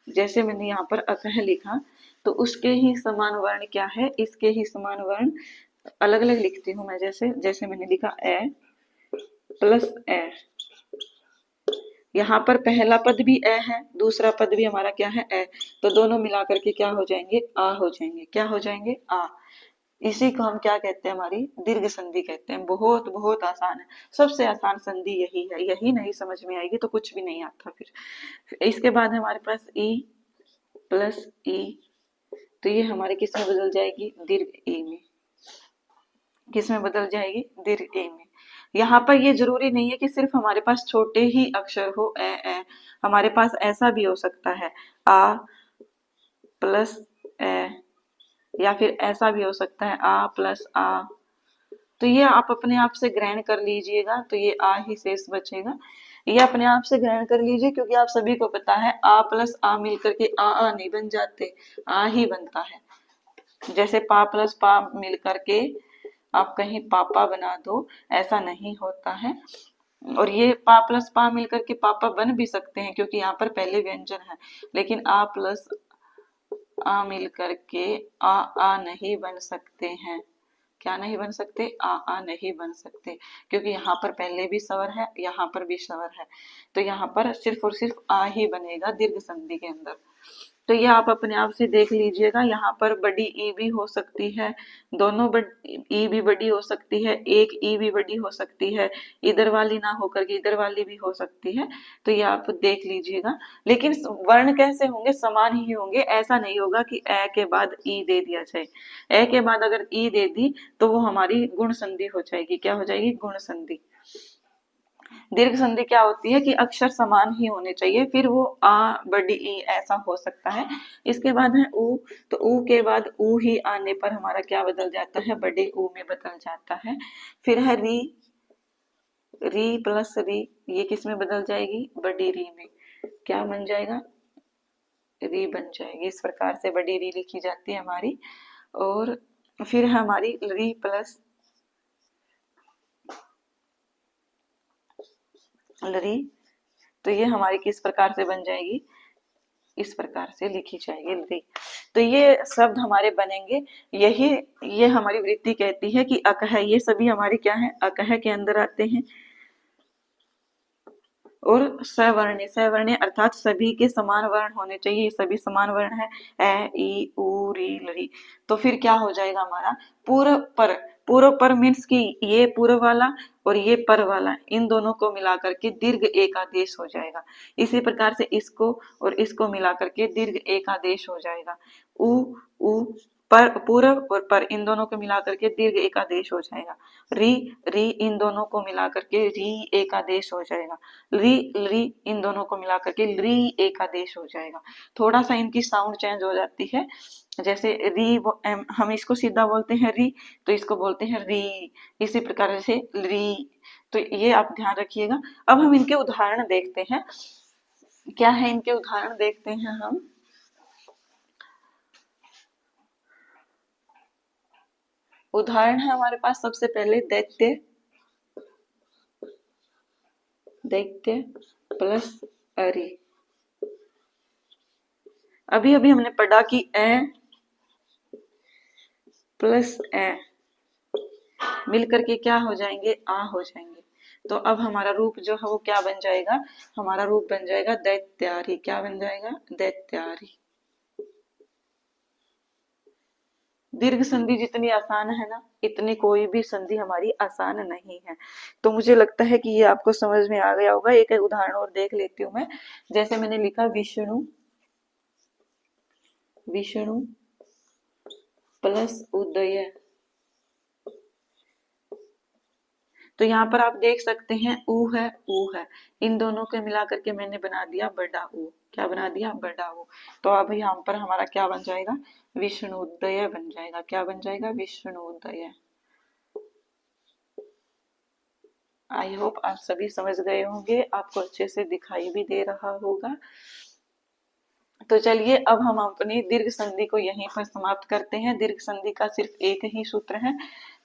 Speaker 1: जैसे मैंने यहाँ पर अकह लिखा, तो उसके ही समान वर्ण क्या है? इसके ही समान वर्ण अलग अलग लिखती हूँ मैं। जैसे जैसे मैंने लिखा ए प्लस ए, यहाँ पर पहला पद भी ए है, दूसरा पद भी हमारा क्या है? ए, तो दोनों मिलाकर के क्या हो जाएंगे? आ हो जाएंगे। क्या हो जाएंगे? आ। इसी को हम क्या कहते हैं? हमारी दीर्घ संधि कहते हैं। बहुत बहुत आसान है, सबसे आसान संधि यही है। यही नहीं समझ में आएगी तो कुछ भी नहीं आता। फिर इसके बाद हमारे पास ई प्लस ई, तो ये हमारे किस में बदल जाएगी? दीर्घ ई में। किस में बदल जाएगी? दीर्घ ए में। यहाँ पर ये जरूरी नहीं है कि सिर्फ हमारे पास छोटे ही अक्षर हो ए, हमारे पास ऐसा भी हो सकता है आ प्लस ए, या फिर ऐसा भी हो सकता है आ प्लस आ। तो ये आप अपने आप से ग्रहण कर लीजिएगा, तो ये आ ही शेष बचेगा। ये अपने आप से ग्रहण कर लीजिए, क्योंकि आप सभी को पता है आ प्लस आ मिलकर के आ नहीं बन जाते, आ ही बनता है। जैसे पा प्लस पा मिलकर के आप कहीं पापा बना दो, ऐसा नहीं होता है। और ये पा प्लस पा मिलकर के पापा बन भी सकते हैं, क्योंकि यहाँ पर पहले व्यंजन है, लेकिन आ प्लस आ मिलकर के आ नहीं बन सकते हैं। क्या नहीं बन सकते? आ नहीं बन सकते, क्योंकि यहाँ पर पहले भी स्वर है, यहाँ पर भी स्वर है, तो यहाँ पर सिर्फ और सिर्फ आ ही बनेगा दीर्घ संधि के अंदर। तो ये आप अपने आप से देख लीजिएगा। यहाँ पर बड़ी ई भी हो सकती है, दोनों ई भी बड़ी हो सकती है, एक ई भी बड़ी हो सकती है, इधर वाली ना होकर के इधर वाली भी हो सकती है। तो ये आप देख लीजिएगा। लेकिन वर्ण कैसे होंगे? समान ही होंगे। ऐसा नहीं होगा कि ए के बाद ई दे दिया जाए। ए के बाद अगर ई दे दी तो वो हमारी गुण संधि हो जाएगी। क्या हो जाएगी? गुण संधि। दीर्घ संधि क्या होती है कि अक्षर समान ही होने चाहिए, फिर वो आ बड़ी ई ऐसा हो सकता है। इसके बाद है ऊ, तो ऊ के बाद ऊ ही आने पर हमारा क्या बदल जाता है? बड़े ऊ में बदल जाता है। फिर है री, री प्लस री, ये किस में बदल जाएगी? बड़ी री में। क्या बन जाएगा? री बन जाएगी। इस प्रकार से बड़ी री लिखी जाती है हमारी। और फिर हमारी री प्लस लरी, तो ये हमारी किस प्रकार से बन जाएगी? इस प्रकार से लिखी जाएगी लरी। तो ये शब्द हमारे बनेंगे। यही ये हमारी वृत्ति कहती है कि अकह, ये सभी हमारी क्या है? अकह के अंदर आते हैं। और सवर्णे, सवर्णे अर्थात सभी के समान वर्ण होने चाहिए। ये सभी समान वर्ण है, ए ई उ री लरी। तो फिर क्या हो जाएगा हमारा? पूर्व पर, पूर्व पर मीन्स कि ये पूर्व वाला और ये पर वाला, इन दोनों को मिलाकर के दीर्घ एक आदेश हो जाएगा। इसी प्रकार से इसको और इसको मिलाकर के दीर्घ एक आदेश हो जाएगा। उ पर, पूर्व और पर, इन दोनों को मिलाकर के दीर्घ एक आदेश हो जाएगा। री री, इन दोनों को मिलाकर के री एक आदेश हो जाएगा। री री, इन दोनों को मिलाकर के री एक आदेश हो जाएगा। थोड़ा सा इनकी साउंड चेंज हो जाती है, जैसे री हम इसको सीधा बोलते हैं री, तो इसको बोलते हैं री, इसी प्रकार से री। तो ये आप ध्यान रखिएगा। अब हम इनके उदाहरण देखते हैं, क्या है इनके उदाहरण देखते हैं हम। उदाहरण है हमारे पास सबसे पहले दैत्य, दैत्य प्लस अरि। अभी अभी हमने पढ़ा कि ए प्लस ए मिलकर के क्या हो जाएंगे, आ हो जाएंगे। तो अब हमारा रूप जो है वो क्या बन जाएगा, हमारा रूप बन जाएगा दैत्यारी। क्या बन जाएगा, दैत्यारी। दीर्घ संधि जितनी आसान है ना, इतनी कोई भी संधि हमारी आसान नहीं है। तो मुझे लगता है कि ये आपको समझ में आ गया होगा। एक उदाहरण और देख लेती हूँ मैं। जैसे मैंने लिखा विष्णु, विष्णु प्लस उदय, तो यहाँ पर आप देख सकते हैं ऊ है, ऊ है, इन दोनों को मिलाकर के मैंने बना दिया बड़ा ऊ। क्या बना दिया, बड़ा ऊ। तो अब यहाँ पर हमारा क्या बन जाएगा, विष्णुदय बन जाएगा। क्या बन जाएगा, विष्णुदय। आई होप आप सभी समझ गए होंगे, आपको अच्छे से दिखाई भी दे रहा होगा। तो चलिए अब हम अपनी दीर्घ संधि को यहीं पर समाप्त करते हैं। दीर्घ संधि का सिर्फ एक ही सूत्र है,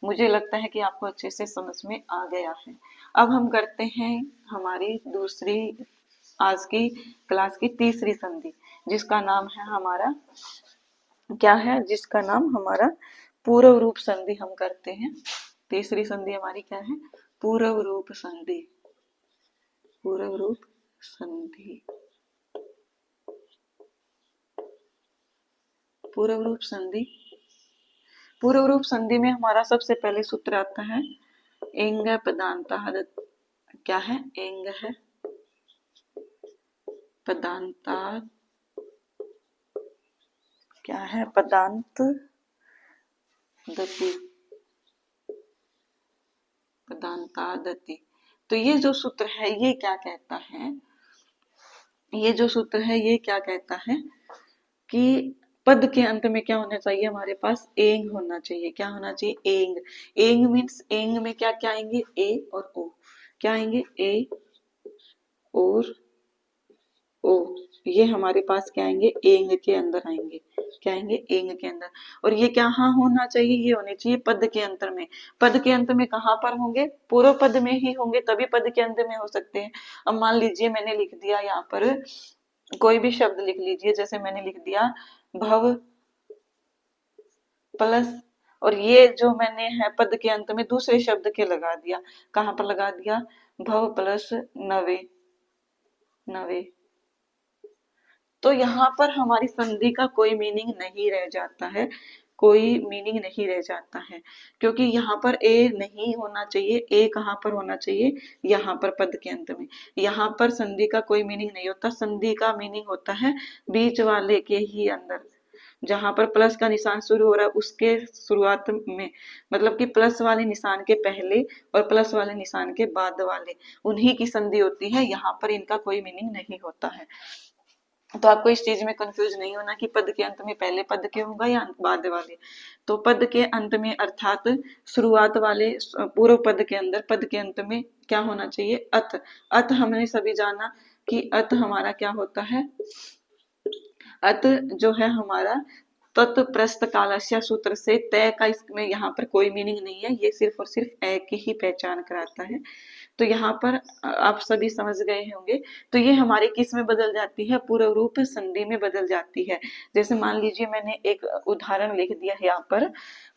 Speaker 1: मुझे लगता है कि आपको अच्छे से समझ में आ गया है। अब हम करते हैं हमारी दूसरी, आज की क्लास की तीसरी संधि, जिसका नाम है हमारा, क्या है, जिसका नाम हमारा पूर्व रूप संधि हम करते हैं। तीसरी संधि हमारी क्या है, पूर्व रूप संधि, पूर्व रूप संधि। पूर्व रूप संधि, पूर्व रूप संधि में हमारा सबसे पहले सूत्र आता है एंग पदांता। क्या है, एंग है पदांता, क्या है, पदांत दति, पदांता दति। तो ये जो सूत्र है ये क्या कहता है, ये जो सूत्र है ये क्या कहता है कि पद के अंत में क्या होना चाहिए, हमारे पास एंग होना चाहिए। क्या होना चाहिए, एंग। एंग मीन्स एंग में क्या क्या आएंगे, ए और ओ। क्या आएंगे, ए और ओ, ये हमारे पास क्या आएंगे, एंग के अंदर आएंगे। क्या आएंगे, एंग के अंदर। और ये क्या हाँ होना चाहिए, ये होने चाहिए पद के अंत में। पद के अंत में कहाँ पर होंगे, पूर्व पद में ही होंगे, तभी पद के अंत में हो सकते हैं। अब मान लीजिए मैंने लिख दिया यहाँ पर कोई भी शब्द लिख लीजिए, जैसे मैंने लिख दिया भव प्लस, और ये जो मैंने है पद के अंत में दूसरे शब्द के लगा दिया। कहाँ पर लगा दिया, भव प्लस नवे, नवे। तो यहाँ पर हमारी संधि का कोई मीनिंग नहीं रह जाता है, कोई मीनिंग नहीं रह जाता है, क्योंकि यहाँ पर ए नहीं होना चाहिए। ए कहाँ पर होना चाहिए, यहाँ पर पद के अंत में। यहाँ पर संधि का कोई मीनिंग नहीं होता, संधि का मीनिंग होता है बीच वाले के ही अंदर, जहां पर प्लस का निशान शुरू हो रहा है उसके शुरुआत में, मतलब कि प्लस वाले निशान के पहले और प्लस वाले निशान के बाद वाले, उन्हीं की संधि होती है। यहाँ पर इनका कोई मीनिंग नहीं होता है। तो आपको इस चीज में कंफ्यूज नहीं होना कि पद के अंत में पहले पद के होगा या बाद वाले। तो पद के अंत में अर्थात शुरुआत वाले पूर्व पद के अंदर पद के अंत में क्या होना चाहिए, अत। अत हमने सभी जाना कि अत हमारा क्या होता है, अत जो है हमारा तत्प्रस्त कालस्य सूत्र से तय का, इसमें यहाँ पर कोई मीनिंग नहीं है, ये सिर्फ और सिर्फ ए की ही पहचान कराता है। तो यहाँ पर आप सभी समझ गए होंगे। तो ये हमारी किस में बदल जाती है, पूर्व रूप संधि में बदल जाती है। जैसे मान लीजिए मैंने एक उदाहरण लिख दिया है यहाँ पर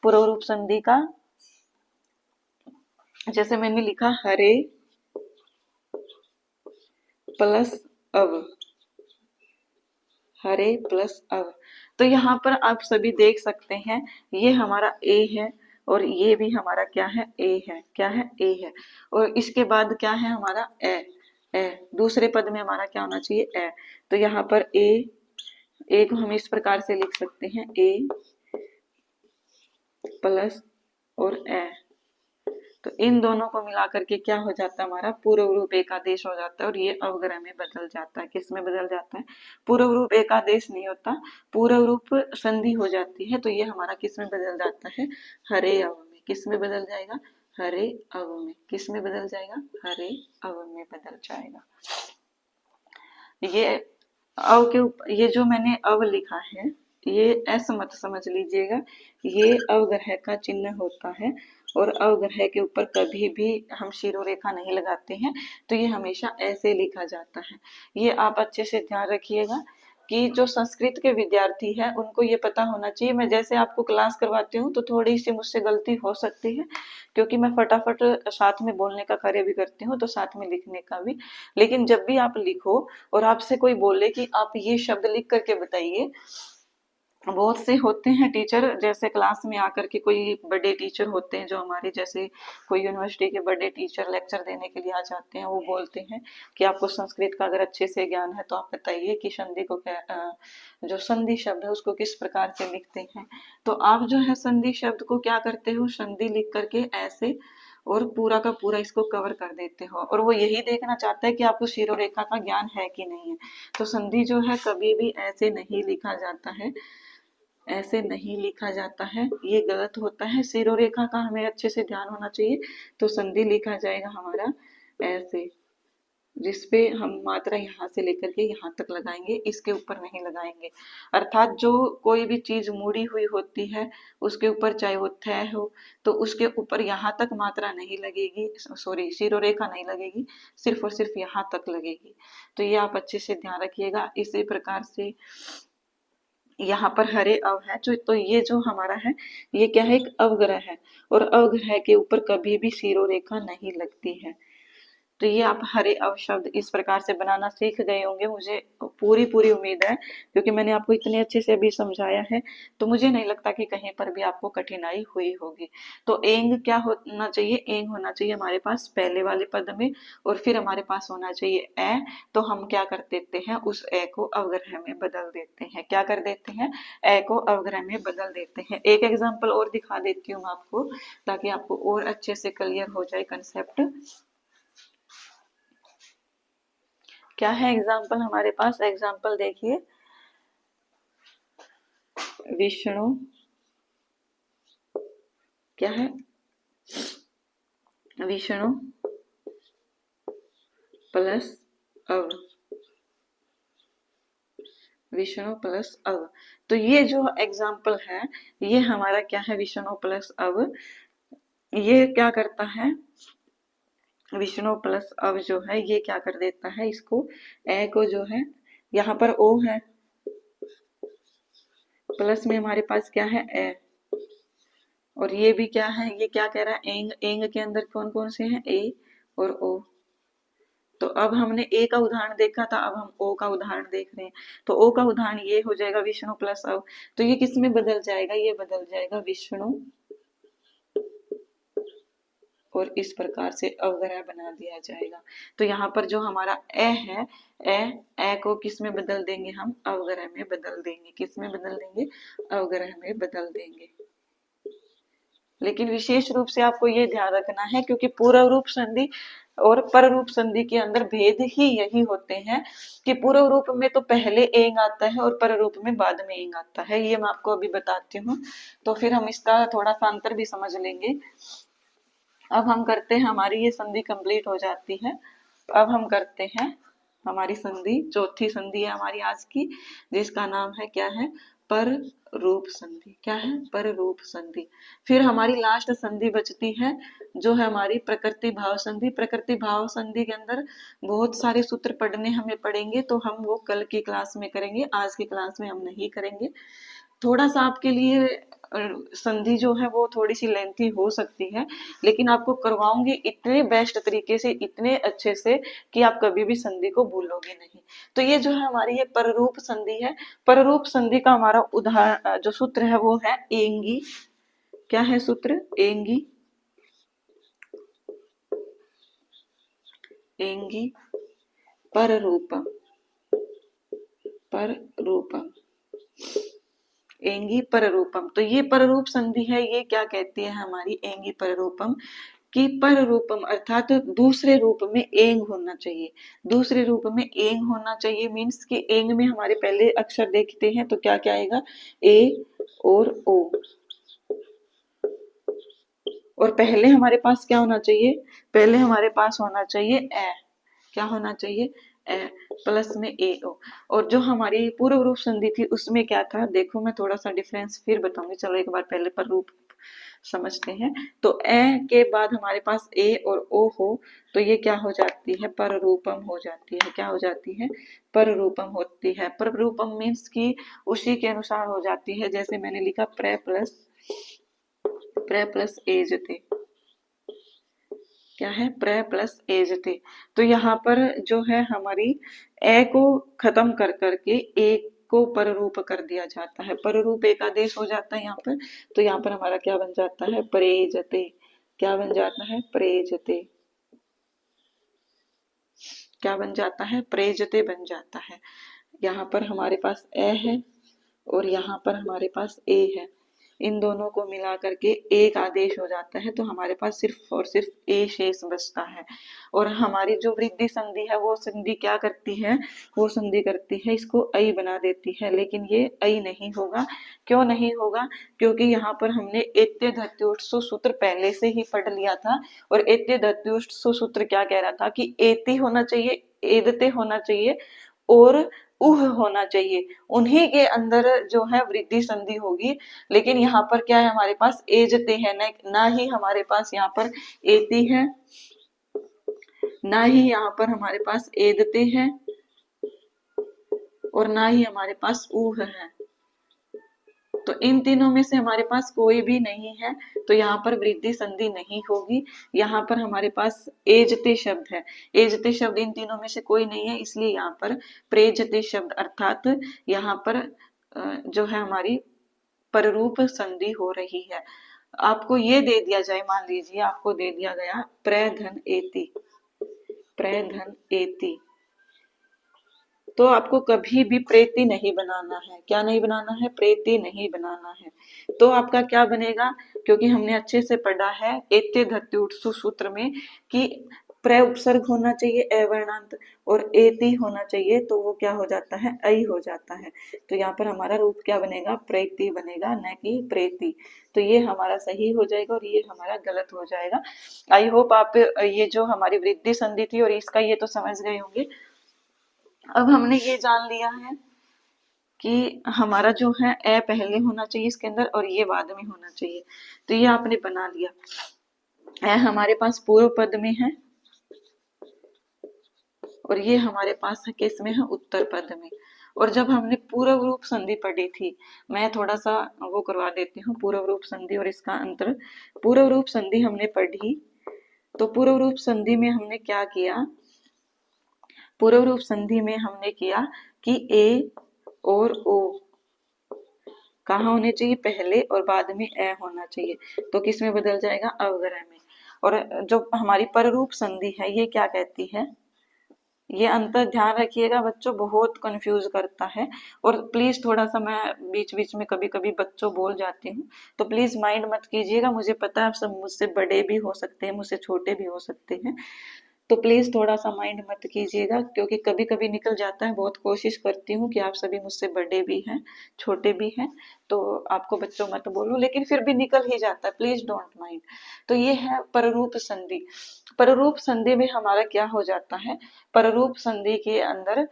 Speaker 1: पूर्व रूप संधि का, जैसे मैंने लिखा हरे प्लस अव, हरे प्लस अव। तो यहाँ पर आप सभी देख सकते हैं ये हमारा ए है और ये भी हमारा क्या है, ए है, क्या है, ए है। और इसके बाद क्या है हमारा ए, दूसरे पद में हमारा क्या होना चाहिए, ए। तो यहाँ पर ए को हम इस प्रकार से लिख सकते हैं, ए प्लस और ए। तो इन दोनों को मिला करके क्या हो जाता है, हमारा पूर्व रूप एकादेश हो जाता है और ये अवग्रह में बदल जाता है। किस में बदल जाता है, पूर्व रूप एकादेश नहीं होता, पूर्व रूप संधि हो जाती है। तो ये हमारा किस में बदल जाता है, हरे अव में। किस में बदल जाएगा, हरे अव में। किस में बदल जाएगा, हरे अव में बदल जाएगा। ये अव के ऊपर ये जो मैंने अव लिखा है, ये ऐसा मत समझ लीजिएगा, ये अवग्रह का चिन्ह होता है और अवग्रह के ऊपर कभी भी हम शिरोरेखा नहीं लगाते हैं। तो ये हमेशा ऐसे लिखा जाता है। ये आप अच्छे से ध्यान रखिएगा कि जो संस्कृत के विद्यार्थी है उनको ये पता होना चाहिए। मैं जैसे आपको क्लास करवाती हूँ तो थोड़ी सी मुझसे गलती हो सकती है, क्योंकि मैं फटाफट साथ में बोलने का कार्य भी करती हूँ तो साथ में लिखने का भी। लेकिन जब भी आप लिखो और आपसे कोई बोले कि आप ये शब्द लिख करके बताइए, बहुत से होते हैं टीचर, जैसे क्लास में आकर के कोई बड़े टीचर होते हैं जो हमारे जैसे कोई यूनिवर्सिटी के बड़े टीचर लेक्चर देने के लिए आ जाते हैं, वो बोलते हैं कि आपको संस्कृत का अगर अच्छे से ज्ञान है तो आप बताइए कि संधि को क्या, जो संधि शब्द है उसको किस प्रकार से लिखते हैं। तो आप जो है संधि शब्द को क्या करते हो, संधि लिख करके ऐसे और पूरा का पूरा इसको कवर कर देते हो, और वो यही देखना चाहता है कि आपको शिरोरेखा का ज्ञान है कि नहीं है। तो संधि जो है कभी भी ऐसे नहीं लिखा जाता है, ऐसे नहीं लिखा जाता है, ये गलत होता है। सिरोरेखा का हमें अच्छे से ध्यान होना चाहिए। तो संधि लिखा जाएगा हमारा ऐसे, जिसपे हम मात्रा यहाँ से लेकर के यहाँ तक लगाएंगे, इसके ऊपर नहीं लगाएंगे। अर्थात जो कोई भी चीज मुड़ी हुई होती है उसके ऊपर, चाहे वो थय हो, तो उसके ऊपर यहाँ तक मात्रा नहीं लगेगी, सॉरी शिरोरेखा नहीं लगेगी, सिर्फ और सिर्फ यहाँ तक लगेगी। तो ये आप अच्छे से ध्यान रखिएगा। इसी प्रकार से यहाँ पर हरे अव है जो, तो ये जो हमारा है ये क्या है, एक अवग्रह है, और अवग्रह के ऊपर कभी भी शिरोरेखा नहीं लगती है। तो ये आप हरे अव शब्द इस प्रकार से बनाना सीख गए होंगे, मुझे पूरी पूरी उम्मीद है, क्योंकि मैंने आपको इतने अच्छे से अभी समझाया है तो मुझे नहीं लगता कि कहीं पर भी आपको कठिनाई हुई होगी। तो एंग क्या होना चाहिए, एंग होना चाहिए हमारे पास पहले वाले पद में, और फिर हमारे पास होना चाहिए ए। तो हम क्या कर देते हैं, उस ए को अवग्रह में बदल देते हैं। क्या कर देते हैं, ए को अवग्रह में बदल देते हैं। एक एग्जाम्पल और दिखा देती हूँ आपको, ताकि आपको और अच्छे से क्लियर हो जाए कंसेप्ट। क्या है एग्जाम्पल हमारे पास, एग्जाम्पल देखिए, विष्णु क्या है, विष्णु प्लस अव, विष्णु प्लस अव। तो ये जो एग्जाम्पल है ये हमारा क्या है, विष्णु प्लस अव। ये क्या करता है, विष्णु प्लस अव जो है ये क्या कर देता है, इसको ए को जो है, यहाँ पर ओ है, प्लस में हमारे पास क्या है ए, और ये भी क्या है, ये क्या कह रहा है, एंग, एंग के अंदर कौन कौन से हैं, ए और ओ। तो अब हमने ए का उदाहरण देखा था, अब हम ओ का उदाहरण देख रहे हैं। तो ओ का उदाहरण ये हो जाएगा विष्णु प्लस अव। तो ये किस में बदल जाएगा, ये बदल जाएगा विष्णु, और इस प्रकार से अवग्रह बना दिया जाएगा। तो यहाँ पर जो हमारा ए है, ए को किस में बदल देंगे हम, अवग्रह में बदल देंगे। किस में बदल देंगे, अवग्रह में बदल देंगे। लेकिन विशेष रूप से आपको ये ध्यान रखना है, क्योंकि पूर्व रूप संधि और पर रूप संधि के अंदर भेद ही यही होते हैं कि पूर्व रूप में तो पहले एंग आता है और पर रूप में बाद में एंग आता है। ये मैं आपको अभी बताती हूँ, तो फिर हम इसका थोड़ा सा अंतर भी समझ लेंगे। अब हम करते हैं, हमारी ये संधि कंप्लीट हो जाती है। अब हम करते हैं हमारी संधि, चौथी संधि है हमारी आज की, जिसका नाम है क्या है, पर रूप संधि। क्या है, पर रूप संधि। फिर हमारी लास्ट संधि बचती है जो है हमारी प्रकृति भाव संधि। प्रकृति भाव संधि के अंदर बहुत सारे सूत्र पढ़ने हमें पड़ेंगे, तो हम वो कल की क्लास में करेंगे, आज की क्लास में हम नहीं करेंगे। थोड़ा सा आपके लिए संधि जो है वो थोड़ी सी लेंथी हो सकती है, लेकिन आपको करवाऊंगी इतने बेस्ट तरीके से, इतने अच्छे से कि आप कभी भी संधि को भूलोगे नहीं। तो ये जो है हमारी ये पररूप संधि है। पररूप संधि का हमारा उदाहरण जो सूत्र है वो है एंगी, क्या है सूत्र? एंगी, एंगी पररूपम, पररूपम, एंगी पररूपम। तो ये पररूप संधि है, ये क्या कहती है हमारी एंगी पररूपम कि पररूपम अर्थात दूसरे रूप में एंग होना चाहिए, दूसरे रूप में एंग होना चाहिए। मीन्स कि एंग में हमारे पहले अक्षर देखते हैं तो क्या क्या आएगा? ए और ओ। और पहले हमारे पास क्या होना चाहिए? पहले हमारे पास होना चाहिए ए। क्या होना चाहिए? ए प्लस में ए ओ। और जो हमारी पूर्व रूप संधि थी उसमें क्या था? देखो मैं थोड़ा सा डिफरेंस फिर बताऊंगी, चलो एक बार पहले पर रूप समझते हैं। तो ए के बाद हमारे पास ए और ओ हो तो ये क्या हो जाती है? पररूपम हो जाती है। क्या हो जाती है? पररूपम होती है। पररूपम मीन्स की उसी के अनुसार हो जाती है, जैसे मैंने लिखा प्रे प्लस एजते। क्या है? प्रे प्लस एजते। तो यहाँ पर जो है हमारी ए को खत्म कर करके एक को पररूप कर दिया जाता है, पररूप एक आदेश हो जाता है यहाँ पर। तो यहाँ पर हमारा क्या बन जाता है? प्रेजते। क्या बन जाता है? प्रेजते। क्या बन जाता है? प्रेजते बन जाता है। यहाँ पर हमारे पास ए है और यहाँ पर हमारे पास ए है, इन दोनों को मिला करके एक आदेश हो जाता है, तो हमारे पास सिर्फ और सिर्फ ए शेष बचता है। और हमारी जो वृद्धि संधि है वो संधि क्या करती है? वो संधि करती है इसको ऐ बना देती है, लेकिन ये ऐ नहीं होगा। क्यों नहीं होगा? क्योंकि यहाँ पर हमने एत्य धत्योष्टु सूत्र पहले से ही पढ़ लिया था, और एत्य धत्योष्टु सूत्र क्या कह रहा था कि एति होना चाहिए, एदते होना चाहिए और उह होना चाहिए, उन्हीं के अंदर जो है वृद्धि संधि होगी। लेकिन यहाँ पर क्या है? हमारे पास एजते है, ना ही हमारे पास यहाँ पर एति है, ना ही यहाँ पर हमारे पास एदते है, और ना ही हमारे पास ऊह है। तो इन तीनों में से हमारे पास कोई भी नहीं है, तो यहाँ पर वृद्धि संधि नहीं होगी। यहाँ पर हमारे पास एजते शब्द है, एजते शब्द इन तीनों में से कोई नहीं है, इसलिए यहाँ पर प्रेजते शब्द अर्थात यहाँ पर जो है हमारी पररूप संधि हो रही है। आपको ये दे दिया जाए, मान लीजिए आपको दे दिया गया प्रधन एति, प्रधन एति, तो आपको कभी भी प्रेति नहीं बनाना है। क्या नहीं बनाना है? प्रेति नहीं बनाना है। तो आपका क्या बनेगा? क्योंकि हमने अच्छे से पढ़ा है एत्य धत्युत्सु सूत्र में कि प्र उपसर्ग होना चाहिए अवर्णांत और एति होना चाहिए, तो वो क्या हो जाता है? ऐ हो जाता है। तो यहाँ पर हमारा रूप क्या बनेगा? प्रेति बनेगा, न कि प्रेति। तो ये हमारा सही हो जाएगा और ये हमारा गलत हो जाएगा। आई होप आप ये जो हमारी वृद्धि संधि थी और इसका ये तो समझ गए होंगे। अब हमने ये जान लिया है कि हमारा जो है ए पहले होना चाहिए इसके अंदर और ये बाद में होना चाहिए, तो ये आपने बना लिया। ए हमारे पास पूर्व पद में है और ये हमारे पास है किस में है? उत्तर पद में। और जब हमने पूर्व रूप संधि पढ़ी थी, मैं थोड़ा सा वो करवा देती हूँ, पूर्व रूप संधि और इसका अंतर। पूर्व रूप संधि हमने पढ़ी, तो पूर्व रूप संधि में हमने क्या किया? पूर्व रूप संधि में हमने किया कि ए और ओ कहाँ होने चाहिए? पहले, और बाद में ए होना चाहिए। तो किस में बदल जाएगा? अवग्रह में। और जो हमारी पररूप संधि है ये क्या कहती है? ये अंतर ध्यान रखिएगा बच्चों, बहुत कंफ्यूज करता है। और प्लीज थोड़ा सा, मैं बीच बीच में कभी कभी बच्चों बोल जाती हूँ, तो प्लीज माइंड मत कीजिएगा। मुझे पता है आप सब मुझसे बड़े भी हो सकते हैं, मुझसे छोटे भी हो सकते हैं, तो प्लीज थोड़ा सा माइंड मत कीजिएगा, क्योंकि कभी कभी निकल जाता है। बहुत कोशिश करती हूँ कि आप सभी मुझसे बड़े भी हैं, छोटे भी हैं, तो आपको बच्चों मत बोलूं, लेकिन फिर भी निकल ही जाता है, प्लीज डोंट माइंड। तो ये है पररूप संधि। पररूप संधि में हमारा क्या हो जाता है? पररूप संधि के अंदर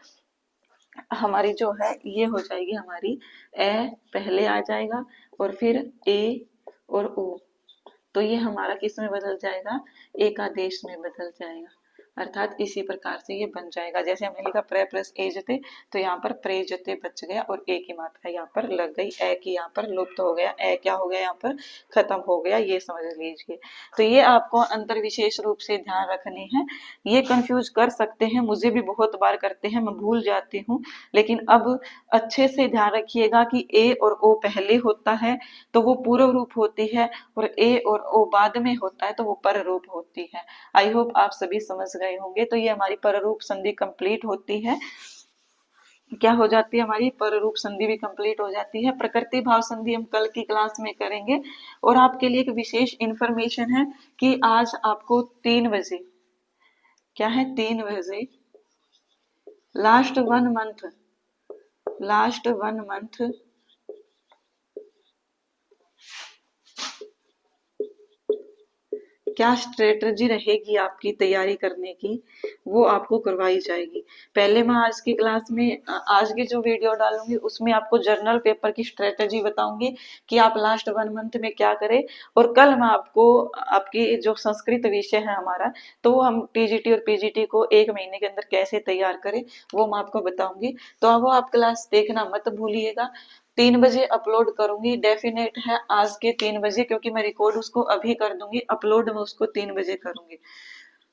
Speaker 1: हमारी जो है ये हो जाएगी, हमारी ए पहले आ जाएगा और फिर ए और ओ, तो ये हमारा किस में बदल जाएगा? एक आदेश में बदल जाएगा। अर्थात इसी प्रकार से ये बन जाएगा। जैसे हमने लिखा प्रे प्लस एजते, तो यहाँ पर प्रेजते बच गया और ए की मात्रा यहाँ पर लग गई, ए की यहाँ पर लुप्त हो गया, ए क्या हो गया यहाँ पर खत्म हो गया, ये समझ लीजिए। तो ये आपको अंतर विशेष रूप से ध्यान रखनी है। ये कंफ्यूज कर सकते हैं, मुझे भी बहुत बार करते हैं, मैं भूल जाती हूँ, लेकिन अब अच्छे से ध्यान रखिएगा कि ए और ओ पहले होता है तो वो पूर्व रूप होती है, और ए और ओ बाद में होता है तो वो पर रूप होती है। आई होप आप सभी समझ गए होंगे। तो ये हमारी पररूप संधि कंप्लीट होती है। क्या हो जाती है, हमारी पररूप संधि भी कंप्लीट हो जाती है। प्रकृति भाव संधि हम कल की क्लास में करेंगे। और आपके लिए एक विशेष इंफॉर्मेशन है कि आज आपको 3 बजे, क्या है 3 बजे, लास्ट 1 मंथ, लास्ट 1 मंथ क्या स्ट्रेटजी रहेगी आपकी तैयारी करने की, वो आपको करवाई जाएगी। पहले मैं आज की क्लास में आज की जो वीडियो डालूंगी उसमें आपको जर्नल पेपर की स्ट्रेटजी बताऊंगी कि आप लास्ट 1 मंथ में क्या करें। और कल मैं आपको आपकी जो संस्कृत विषय है हमारा, तो हम टीजीटी और पीजीटी को 1 महीने के अंदर कैसे तैयार करें वो मैं आपको बताऊंगी। तो अब वो आप क्लास देखना मत भूलिएगा। 3 बजे अपलोड करूंगी, डेफिनेट है आज के 3 बजे, क्योंकि मैं रिकॉर्ड उसको अभी कर दूंगी, अपलोड मैं उसको 3 बजे करूंगी।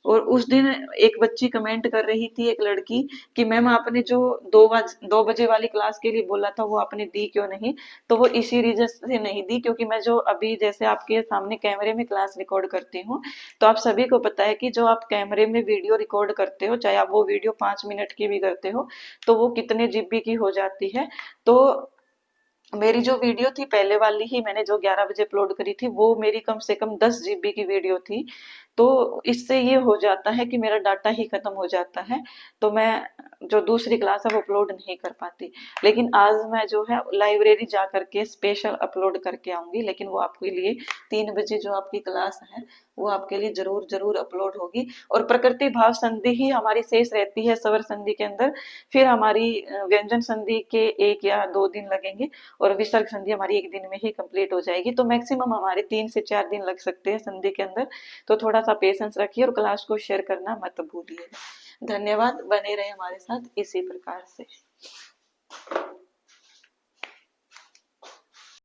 Speaker 1: और उस दिन एक बच्ची कमेंट कर रही थी, एक लड़की, कि मैम आपने जो 2 बजे वाली क्लास के लिए बोला था वो आपने दी क्यों नहीं। तो वो इसी रीजन से नहीं दी क्योंकि मैं जो अभी जैसे आपके सामने कैमरे में क्लास रिकॉर्ड करती हूँ, तो आप सभी को पता है कि जो आप कैमरे में वीडियो रिकॉर्ड करते हो, चाहे आप वो वीडियो 5 मिनट की भी करते हो, तो वो कितने जीबी की हो जाती है। तो मेरी जो वीडियो थी पहले वाली ही, मैंने जो 11 बजे अपलोड करी थी, वो मेरी कम से कम 10 GB की वीडियो थी। तो इससे ये हो जाता है कि मेरा डाटा ही खत्म हो जाता है, तो मैं जो दूसरी क्लास है वो अपलोड नहीं कर पाती। लेकिन आज मैं जो है लाइब्रेरी जा करके स्पेशल अपलोड करके आऊंगी, लेकिन वो आपके लिए 3 बजे जो आपकी क्लास है वो आपके लिए जरूर जरूर अपलोड होगी। और प्रकृति भाव संधि ही हमारी शेष रहती है स्वर संधि के अंदर। फिर हमारी व्यंजन संधि के 1 या 2 दिन लगेंगे, और विसर्ग संधि हमारी 1 दिन में ही कंप्लीट हो जाएगी। तो मैक्सिमम हमारे 3 से 4 दिन लग सकते हैं संधि के अंदर। तो थोड़ा सा पेशेंस रखिए और क्लास को शेयर करना मत भूलिएगा। धन्यवाद, बने रहे हमारे साथ इसी प्रकार से।